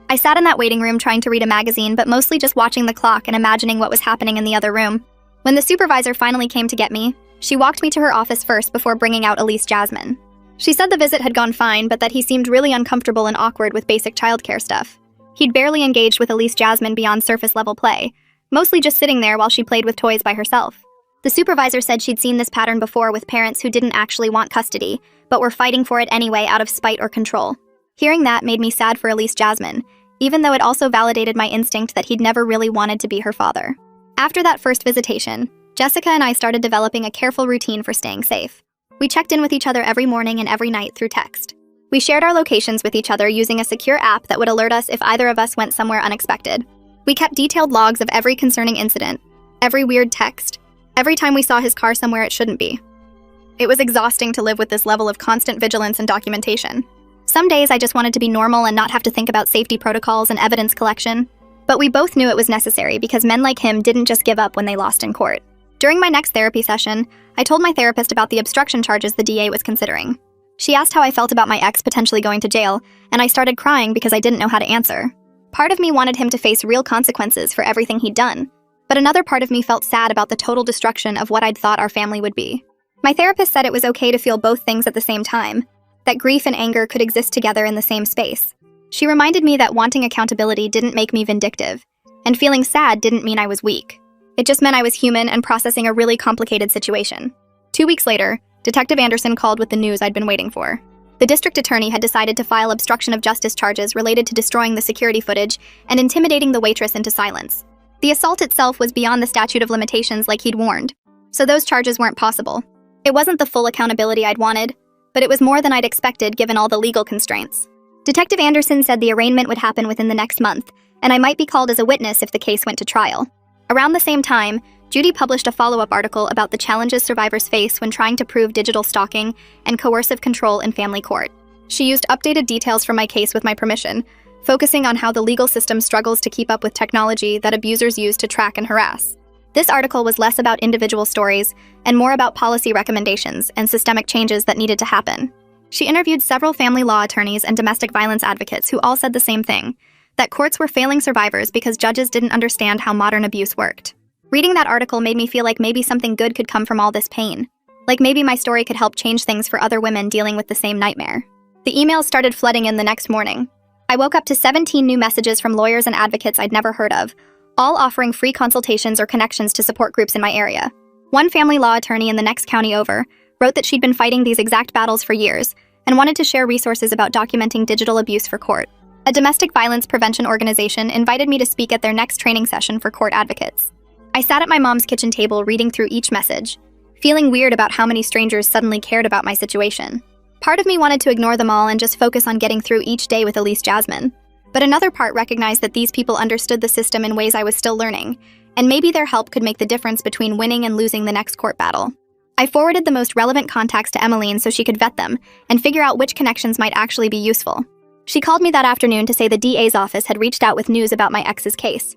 I sat in that waiting room trying to read a magazine, but mostly just watching the clock and imagining what was happening in the other room. When the supervisor finally came to get me, she walked me to her office first before bringing out Elise Jasmine. She said the visit had gone fine, but that he seemed really uncomfortable and awkward with basic childcare stuff. He'd barely engaged with Elise Jasmine beyond surface-level play, mostly just sitting there while she played with toys by herself. The supervisor said she'd seen this pattern before with parents who didn't actually want custody, but were fighting for it anyway out of spite or control. Hearing that made me sad for Elise Jasmine, even though it also validated my instinct that he'd never really wanted to be her father. After that first visitation, Jessica and I started developing a careful routine for staying safe. We checked in with each other every morning and every night through text. We shared our locations with each other using a secure app that would alert us if either of us went somewhere unexpected. We kept detailed logs of every concerning incident, every weird text, every time we saw his car somewhere it shouldn't be. It was exhausting to live with this level of constant vigilance and documentation. Some days I just wanted to be normal and not have to think about safety protocols and evidence collection. But we both knew it was necessary because men like him didn't just give up when they lost in court. During my next therapy session, I told my therapist about the obstruction charges the DA was considering. She asked how I felt about my ex potentially going to jail, and I started crying because I didn't know how to answer. Part of me wanted him to face real consequences for everything he'd done, but another part of me felt sad about the total destruction of what I'd thought our family would be. My therapist said it was okay to feel both things at the same time, that grief and anger could exist together in the same space. She reminded me that wanting accountability didn't make me vindictive, and feeling sad didn't mean I was weak. It just meant I was human and processing a really complicated situation. 2 weeks later, Detective Anderson called with the news I'd been waiting for. The district attorney had decided to file obstruction of justice charges related to destroying the security footage and intimidating the waitress into silence. The assault itself was beyond the statute of limitations like he'd warned, so those charges weren't possible. It wasn't the full accountability I'd wanted, but it was more than I'd expected given all the legal constraints. Detective Anderson said the arraignment would happen within the next month, and I might be called as a witness if the case went to trial. Around the same time, Judy published a follow-up article about the challenges survivors face when trying to prove digital stalking and coercive control in family court. She used updated details from my case with my permission, focusing on how the legal system struggles to keep up with technology that abusers use to track and harass. This article was less about individual stories and more about policy recommendations and systemic changes that needed to happen. She interviewed several family law attorneys and domestic violence advocates who all said the same thing, that courts were failing survivors because judges didn't understand how modern abuse worked. Reading that article made me feel like maybe something good could come from all this pain. Like maybe my story could help change things for other women dealing with the same nightmare. The emails started flooding in the next morning. I woke up to 17 new messages from lawyers and advocates I'd never heard of, all offering free consultations or connections to support groups in my area. One family law attorney in the next county over wrote that she'd been fighting these exact battles for years and wanted to share resources about documenting digital abuse for court. A domestic violence prevention organization invited me to speak at their next training session for court advocates. I sat at my mom's kitchen table reading through each message, feeling weird about how many strangers suddenly cared about my situation. Part of me wanted to ignore them all and just focus on getting through each day with Elise Jasmine. But another part recognized that these people understood the system in ways I was still learning, and maybe their help could make the difference between winning and losing the next court battle. I forwarded the most relevant contacts to Emmeline so she could vet them and figure out which connections might actually be useful. She called me that afternoon to say the DA's office had reached out with news about my ex's case.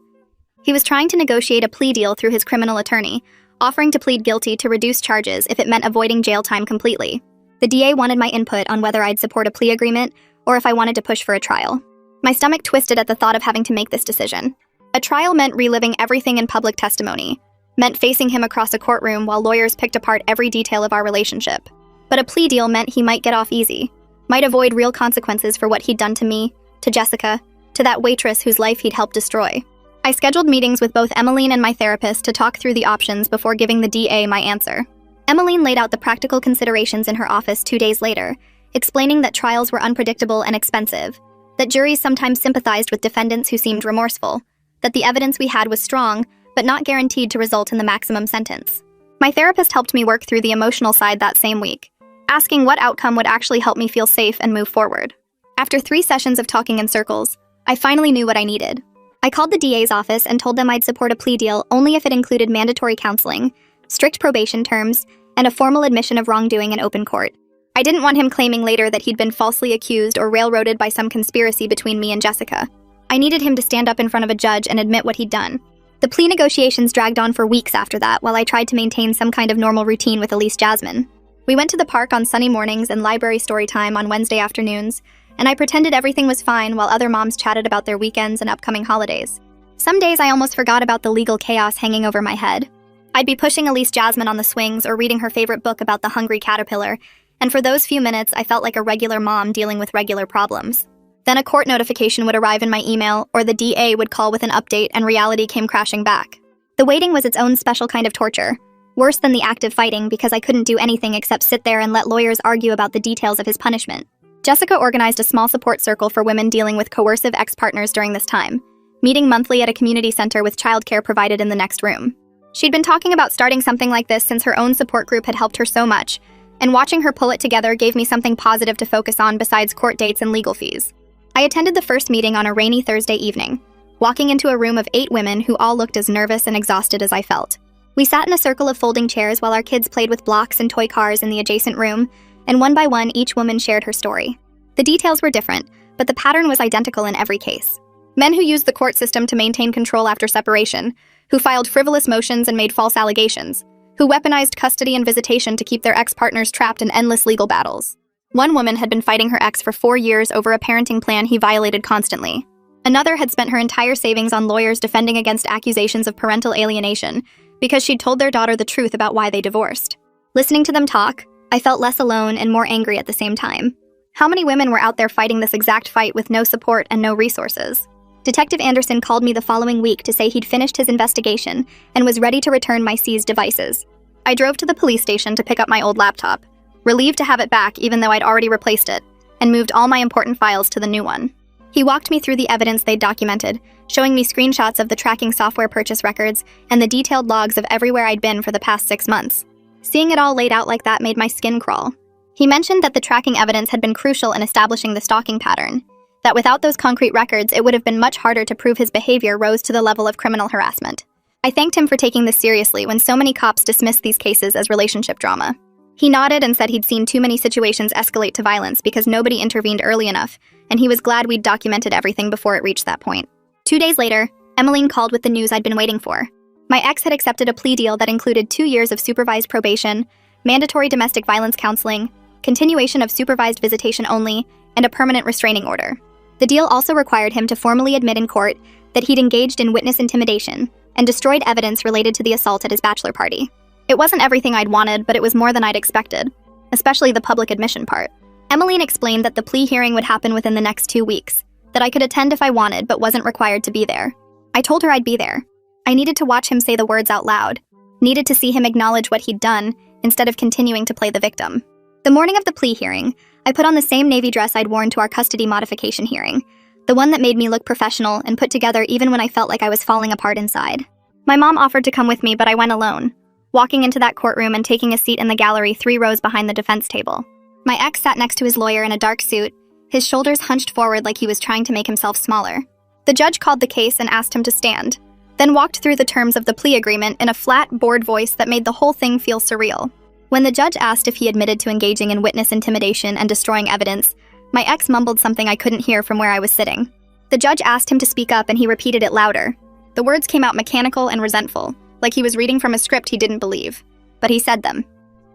He was trying to negotiate a plea deal through his criminal attorney, offering to plead guilty to reduce charges if it meant avoiding jail time completely. The DA wanted my input on whether I'd support a plea agreement or if I wanted to push for a trial. My stomach twisted at the thought of having to make this decision. A trial meant reliving everything in public testimony, meant facing him across a courtroom while lawyers picked apart every detail of our relationship. But a plea deal meant he might get off easy, might avoid real consequences for what he'd done to me, to Jessica, to that waitress whose life he'd helped destroy. I scheduled meetings with both Emmeline and my therapist to talk through the options before giving the DA my answer. Emmeline laid out the practical considerations in her office 2 days later, explaining that trials were unpredictable and expensive, that juries sometimes sympathized with defendants who seemed remorseful, that the evidence we had was strong, but not guaranteed to result in the maximum sentence. My therapist helped me work through the emotional side that same week, asking what outcome would actually help me feel safe and move forward. After 3 sessions of talking in circles, I finally knew what I needed. I called the DA's office and told them I'd support a plea deal only if it included mandatory counseling, strict probation terms, and a formal admission of wrongdoing in open court. I didn't want him claiming later that he'd been falsely accused or railroaded by some conspiracy between me and Jessica. I needed him to stand up in front of a judge and admit what he'd done. The plea negotiations dragged on for weeks after that while I tried to maintain some kind of normal routine with Elise Jasmine. We went to the park on sunny mornings and library story time on Wednesday afternoons, and I pretended everything was fine while other moms chatted about their weekends and upcoming holidays. Some days I almost forgot about the legal chaos hanging over my head. I'd be pushing Elise Jasmine on the swings or reading her favorite book about the hungry caterpillar, and for those few minutes I felt like a regular mom dealing with regular problems. Then a court notification would arrive in my email, or the DA would call with an update and reality came crashing back. The waiting was its own special kind of torture, worse than the active fighting because I couldn't do anything except sit there and let lawyers argue about the details of his punishment. Jessica organized a small support circle for women dealing with coercive ex-partners during this time, meeting monthly at a community center with childcare provided in the next room. She'd been talking about starting something like this since her own support group had helped her so much, and watching her pull it together gave me something positive to focus on besides court dates and legal fees. I attended the first meeting on a rainy Thursday evening, walking into a room of 8 women who all looked as nervous and exhausted as I felt. We sat in a circle of folding chairs while our kids played with blocks and toy cars in the adjacent room, and one by one each woman shared her story. The details were different, but the pattern was identical in every case. Men who used the court system to maintain control after separation, who filed frivolous motions and made false allegations, who weaponized custody and visitation to keep their ex-partners trapped in endless legal battles. One woman had been fighting her ex for 4 years over a parenting plan he violated constantly. Another had spent her entire savings on lawyers defending against accusations of parental alienation because she'd told their daughter the truth about why they divorced. Listening to them talk, I felt less alone and more angry at the same time. How many women were out there fighting this exact fight with no support and no resources? Detective Anderson called me the following week to say he'd finished his investigation and was ready to return my seized devices. I drove to the police station to pick up my old laptop, relieved to have it back even though I'd already replaced it, and moved all my important files to the new one. He walked me through the evidence they'd documented, showing me screenshots of the tracking software purchase records and the detailed logs of everywhere I'd been for the past 6 months. Seeing it all laid out like that made my skin crawl. He mentioned that the tracking evidence had been crucial in establishing the stalking pattern, that without those concrete records, it would have been much harder to prove his behavior rose to the level of criminal harassment. I thanked him for taking this seriously when so many cops dismissed these cases as relationship drama. He nodded and said he'd seen too many situations escalate to violence because nobody intervened early enough, and he was glad we'd documented everything before it reached that point. 2 days later, Emmeline called with the news I'd been waiting for. My ex had accepted a plea deal that included 2 years of supervised probation, mandatory domestic violence counseling, continuation of supervised visitation only, and a permanent restraining order. The deal also required him to formally admit in court that he'd engaged in witness intimidation and destroyed evidence related to the assault at his bachelor party. It wasn't everything I'd wanted, but it was more than I'd expected, especially the public admission part. Emmeline explained that the plea hearing would happen within the next 2 weeks, that I could attend if I wanted but wasn't required to be there. I told her I'd be there. I needed to watch him say the words out loud, needed to see him acknowledge what he'd done instead of continuing to play the victim. The morning of the plea hearing, I put on the same navy dress I'd worn to our custody modification hearing, the one that made me look professional and put together even when I felt like I was falling apart inside. My mom offered to come with me, but I went alone, walking into that courtroom and taking a seat in the gallery 3 rows behind the defense table. My ex sat next to his lawyer in a dark suit, his shoulders hunched forward like he was trying to make himself smaller. The judge called the case and asked him to stand, then walked through the terms of the plea agreement in a flat, bored voice that made the whole thing feel surreal. When the judge asked if he admitted to engaging in witness intimidation and destroying evidence, my ex mumbled something I couldn't hear from where I was sitting. The judge asked him to speak up and he repeated it louder. The words came out mechanical and resentful, like he was reading from a script he didn't believe. But he said them.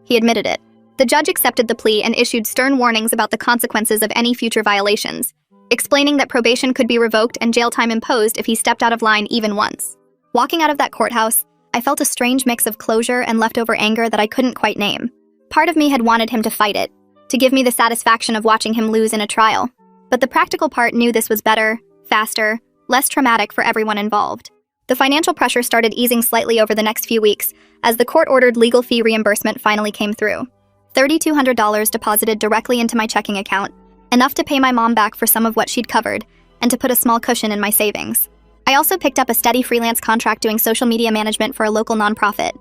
He admitted it. The judge accepted the plea and issued stern warnings about the consequences of any future violations, explaining that probation could be revoked and jail time imposed if he stepped out of line even once. Walking out of that courthouse, I felt a strange mix of closure and leftover anger that I couldn't quite name. Part of me had wanted him to fight it, to give me the satisfaction of watching him lose in a trial. But the practical part knew this was better, faster, less traumatic for everyone involved. The financial pressure started easing slightly over the next few weeks as the court-ordered legal fee reimbursement finally came through. $3,200 deposited directly into my checking account, enough to pay my mom back for some of what she'd covered, and to put a small cushion in my savings. I also picked up a steady freelance contract doing social media management for a local nonprofit,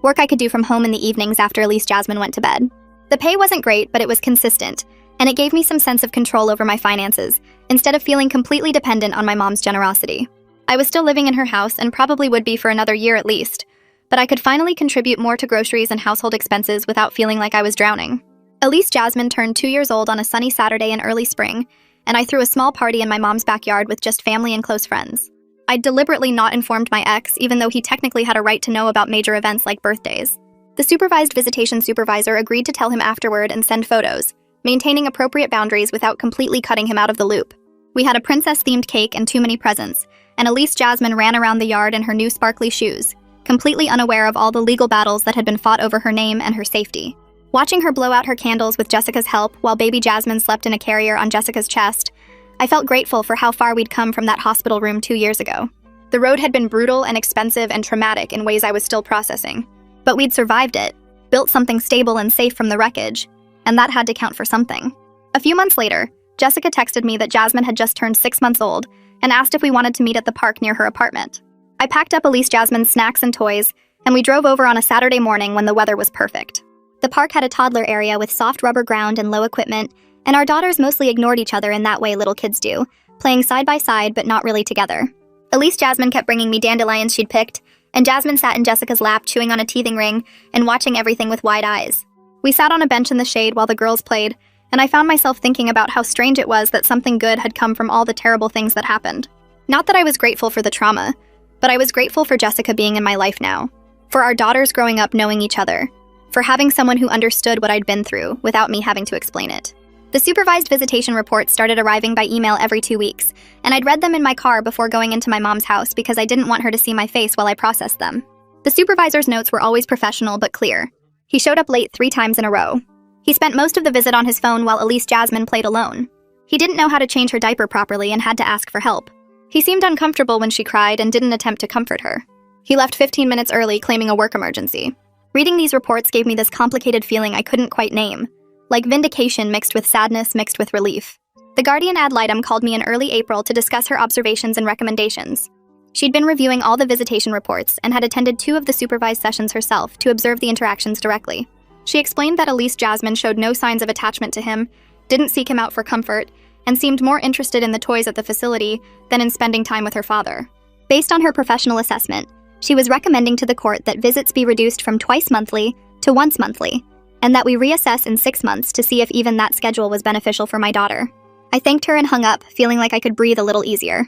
work I could do from home in the evenings after Elise Jasmine went to bed. The pay wasn't great, but it was consistent, and it gave me some sense of control over my finances, instead of feeling completely dependent on my mom's generosity. I was still living in her house and probably would be for another year at least, but I could finally contribute more to groceries and household expenses without feeling like I was drowning. Elise Jasmine turned 2 years old on a sunny Saturday in early spring, and I threw a small party in my mom's backyard with just family and close friends. I'd deliberately not informed my ex, even though he technically had a right to know about major events like birthdays. The supervised visitation supervisor agreed to tell him afterward and send photos, maintaining appropriate boundaries without completely cutting him out of the loop. We had a princess-themed cake and too many presents, and Elise Jasmine ran around the yard in her new sparkly shoes, completely unaware of all the legal battles that had been fought over her name and her safety. Watching her blow out her candles with Jessica's help while baby Jasmine slept in a carrier on Jessica's chest, I felt grateful for how far we'd come from that hospital room 2 years ago. The road had been brutal and expensive and traumatic in ways I was still processing. But we'd survived it, built something stable and safe from the wreckage, and that had to count for something. A few months later, Jessica texted me that Jasmine had just turned 6 months old and asked if we wanted to meet at the park near her apartment. I packed up Elise Jasmine's snacks and toys, and we drove over on a Saturday morning when the weather was perfect. The park had a toddler area with soft rubber ground and low equipment, and our daughters mostly ignored each other in that way little kids do, playing side by side but not really together. Elise Jasmine kept bringing me dandelions she'd picked, and Jasmine sat in Jessica's lap chewing on a teething ring and watching everything with wide eyes. We sat on a bench in the shade while the girls played, and I found myself thinking about how strange it was that something good had come from all the terrible things that happened. Not that I was grateful for the trauma, but I was grateful for Jessica being in my life now, for our daughters growing up knowing each other, for having someone who understood what I'd been through without me having to explain it. The supervised visitation reports started arriving by email every 2 weeks, and I'd read them in my car before going into my mom's house because I didn't want her to see my face while I processed them. The supervisor's notes were always professional but clear. He showed up late 3 times in a row. He spent most of the visit on his phone while Elise Jasmine played alone. He didn't know how to change her diaper properly and had to ask for help. He seemed uncomfortable when she cried and didn't attempt to comfort her. He left 15 minutes early, claiming a work emergency. Reading these reports gave me this complicated feeling I couldn't quite name. like vindication mixed with sadness mixed with relief. The guardian ad litem called me in early April to discuss her observations and recommendations. She'd been reviewing all the visitation reports and had attended 2 of the supervised sessions herself to observe the interactions directly. She explained that Elise Jasmine showed no signs of attachment to him, didn't seek him out for comfort, and seemed more interested in the toys at the facility than in spending time with her father. Based on her professional assessment, she was recommending to the court that visits be reduced from twice monthly to once monthly, and that we reassess in 6 months to see if even that schedule was beneficial for my daughter. I thanked her and hung up, feeling like I could breathe a little easier.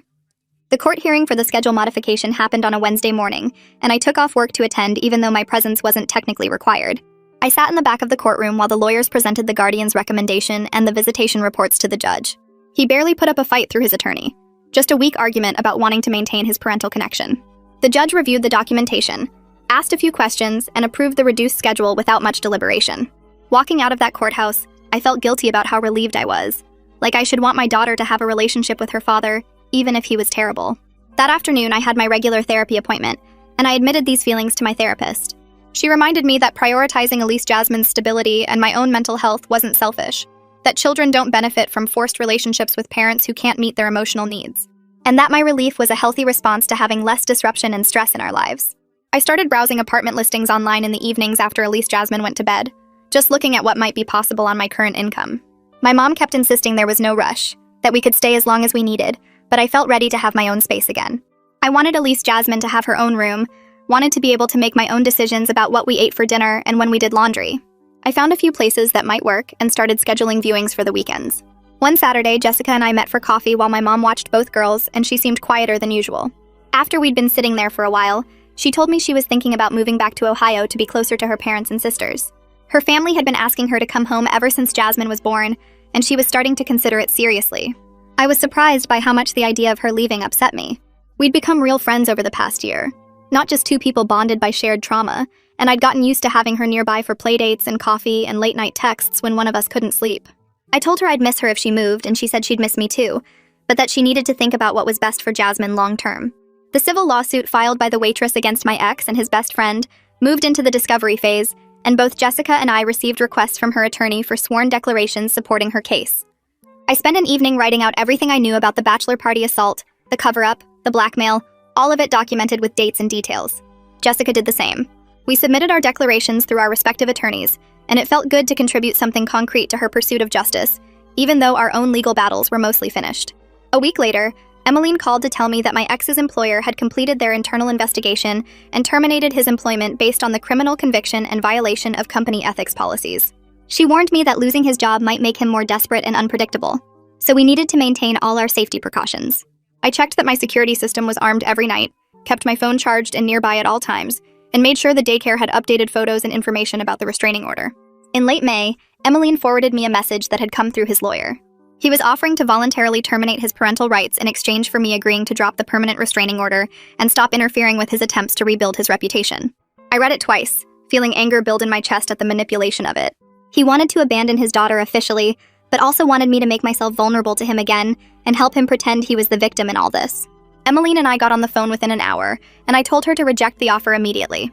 The court hearing for the schedule modification happened on a Wednesday morning, and I took off work to attend even though my presence wasn't technically required. I sat in the back of the courtroom while the lawyers presented the guardian's recommendation and the visitation reports to the judge. He barely put up a fight through his attorney, just a weak argument about wanting to maintain his parental connection. The judge reviewed the documentation, asked a few questions, and approved the reduced schedule without much deliberation. Walking out of that courthouse, I felt guilty about how relieved I was, like I should want my daughter to have a relationship with her father, even if he was terrible. That afternoon, I had my regular therapy appointment, and I admitted these feelings to my therapist. She reminded me that prioritizing Elise Jasmine's stability and my own mental health wasn't selfish, that children don't benefit from forced relationships with parents who can't meet their emotional needs, and that my relief was a healthy response to having less disruption and stress in our lives. I started browsing apartment listings online in the evenings after Elise Jasmine went to bed, just looking at what might be possible on my current income. My mom kept insisting there was no rush, that we could stay as long as we needed, but I felt ready to have my own space again. I wanted Elise Jasmine to have her own room, wanted to be able to make my own decisions about what we ate for dinner and when we did laundry. I found a few places that might work and started scheduling viewings for the weekends. One Saturday, Jessica and I met for coffee while my mom watched both girls, and she seemed quieter than usual. After we'd been sitting there for a while, she told me she was thinking about moving back to Ohio to be closer to her parents and sisters. Her family had been asking her to come home ever since Jasmine was born, and she was starting to consider it seriously. I was surprised by how much the idea of her leaving upset me. We'd become real friends over the past year, not just 2 people bonded by shared trauma, and I'd gotten used to having her nearby for playdates and coffee and late-night texts when one of us couldn't sleep. I told her I'd miss her if she moved, and she said she'd miss me too, but that she needed to think about what was best for Jasmine long-term. The civil lawsuit filed by the waitress against my ex and his best friend moved into the discovery phase, and both Jessica and I received requests from her attorney for sworn declarations supporting her case. I spent an evening writing out everything I knew about the bachelor party assault, the cover-up, the blackmail, all of it documented with dates and details. Jessica did the same. We submitted our declarations through our respective attorneys, and it felt good to contribute something concrete to her pursuit of justice, even though our own legal battles were mostly finished. A week later, Emmeline called to tell me that my ex's employer had completed their internal investigation and terminated his employment based on the criminal conviction and violation of company ethics policies. She warned me that losing his job might make him more desperate and unpredictable, so we needed to maintain all our safety precautions. I checked that my security system was armed every night, kept my phone charged and nearby at all times, and made sure the daycare had updated photos and information about the restraining order. In late May, Emmeline forwarded me a message that had come through his lawyer. He was offering to voluntarily terminate his parental rights in exchange for me agreeing to drop the permanent restraining order and stop interfering with his attempts to rebuild his reputation. I read it twice, feeling anger build in my chest at the manipulation of it. He wanted to abandon his daughter officially, but also wanted me to make myself vulnerable to him again and help him pretend he was the victim in all this. Emmeline and I got on the phone within an hour, and I told her to reject the offer immediately.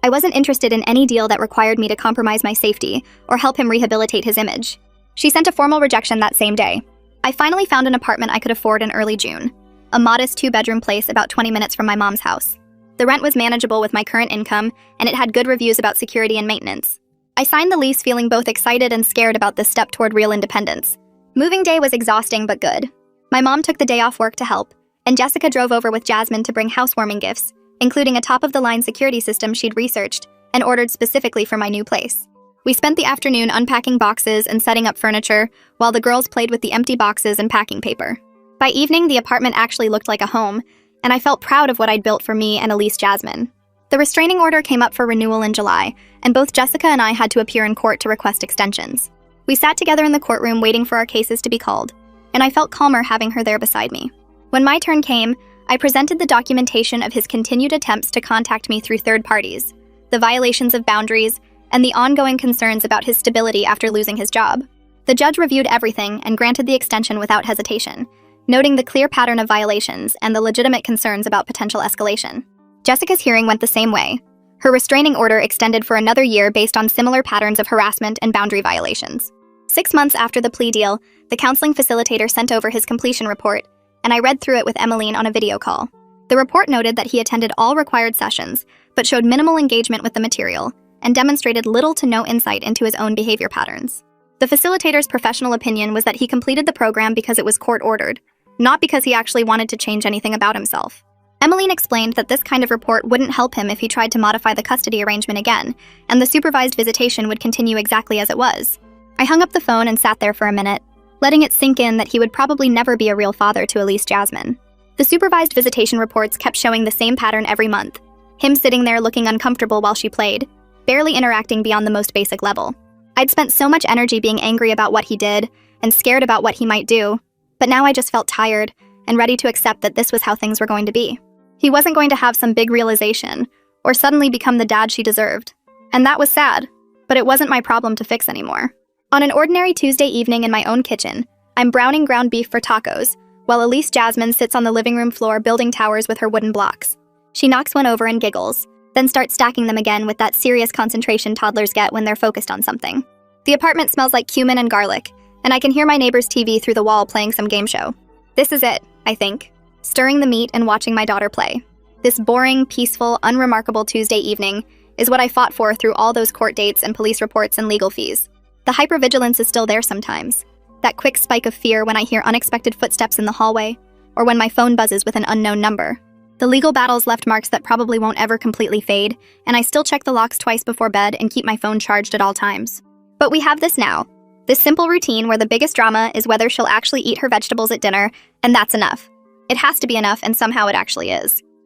I wasn't interested in any deal that required me to compromise my safety or help him rehabilitate his image. She sent a formal rejection that same day. I finally found an apartment I could afford in early June, a modest 2-bedroom place about 20 minutes from my mom's house. The rent was manageable with my current income, and it had good reviews about security and maintenance. I signed the lease feeling both excited and scared about this step toward real independence. Moving day was exhausting but good. My mom took the day off work to help, and Jessica drove over with Jasmine to bring housewarming gifts, including a top-of-the-line security system she'd researched and ordered specifically for my new place. We spent the afternoon unpacking boxes and setting up furniture, while the girls played with the empty boxes and packing paper. By evening, the apartment actually looked like a home, and I felt proud of what I'd built for me and Elise Jasmine. The restraining order came up for renewal in July, and both Jessica and I had to appear in court to request extensions. We sat together in the courtroom waiting for our cases to be called, and I felt calmer having her there beside me. When my turn came, I presented the documentation of his continued attempts to contact me through third parties, the violations of boundaries, and the ongoing concerns about his stability after losing his job. The judge reviewed everything and granted the extension without hesitation, noting the clear pattern of violations and the legitimate concerns about potential escalation. Jessica's hearing went the same way. Her restraining order extended for another year based on similar patterns of harassment and boundary violations. 6 months after the plea deal, the counseling facilitator sent over his completion report, and I read through it with Emmeline on a video call. The report noted that he attended all required sessions, but showed minimal engagement with the material, and demonstrated little to no insight into his own behavior patterns. The facilitator's professional opinion was that he completed the program because it was court-ordered, not because he actually wanted to change anything about himself. Emmeline explained that this kind of report wouldn't help him if he tried to modify the custody arrangement again, and the supervised visitation would continue exactly as it was. I hung up the phone and sat there for a minute, letting it sink in that he would probably never be a real father to Elise Jasmine. The supervised visitation reports kept showing the same pattern every month, him sitting there looking uncomfortable while she played, barely interacting beyond the most basic level. I'd spent so much energy being angry about what he did, and scared about what he might do, but now I just felt tired and ready to accept that this was how things were going to be. He wasn't going to have some big realization, or suddenly become the dad she deserved. And that was sad, but it wasn't my problem to fix anymore. On an ordinary Tuesday evening in my own kitchen, I'm browning ground beef for tacos, while Elise Jasmine sits on the living room floor building towers with her wooden blocks. She knocks one over and giggles, then starts stacking them again with that serious concentration toddlers get when they're focused on something. The apartment smells like cumin and garlic, and I can hear my neighbor's TV through the wall playing some game show. This is it, I think. Stirring the meat and watching my daughter play. This boring, peaceful, unremarkable Tuesday evening is what I fought for through all those court dates and police reports and legal fees. The hypervigilance is still there sometimes. That quick spike of fear when I hear unexpected footsteps in the hallway, or when my phone buzzes with an unknown number. The legal battles left marks that probably won't ever completely fade, and I still check the locks twice before bed and keep my phone charged at all times. But we have this now. This simple routine where the biggest drama is whether she'll actually eat her vegetables at dinner, and that's enough. It has to be enough, and somehow it actually is.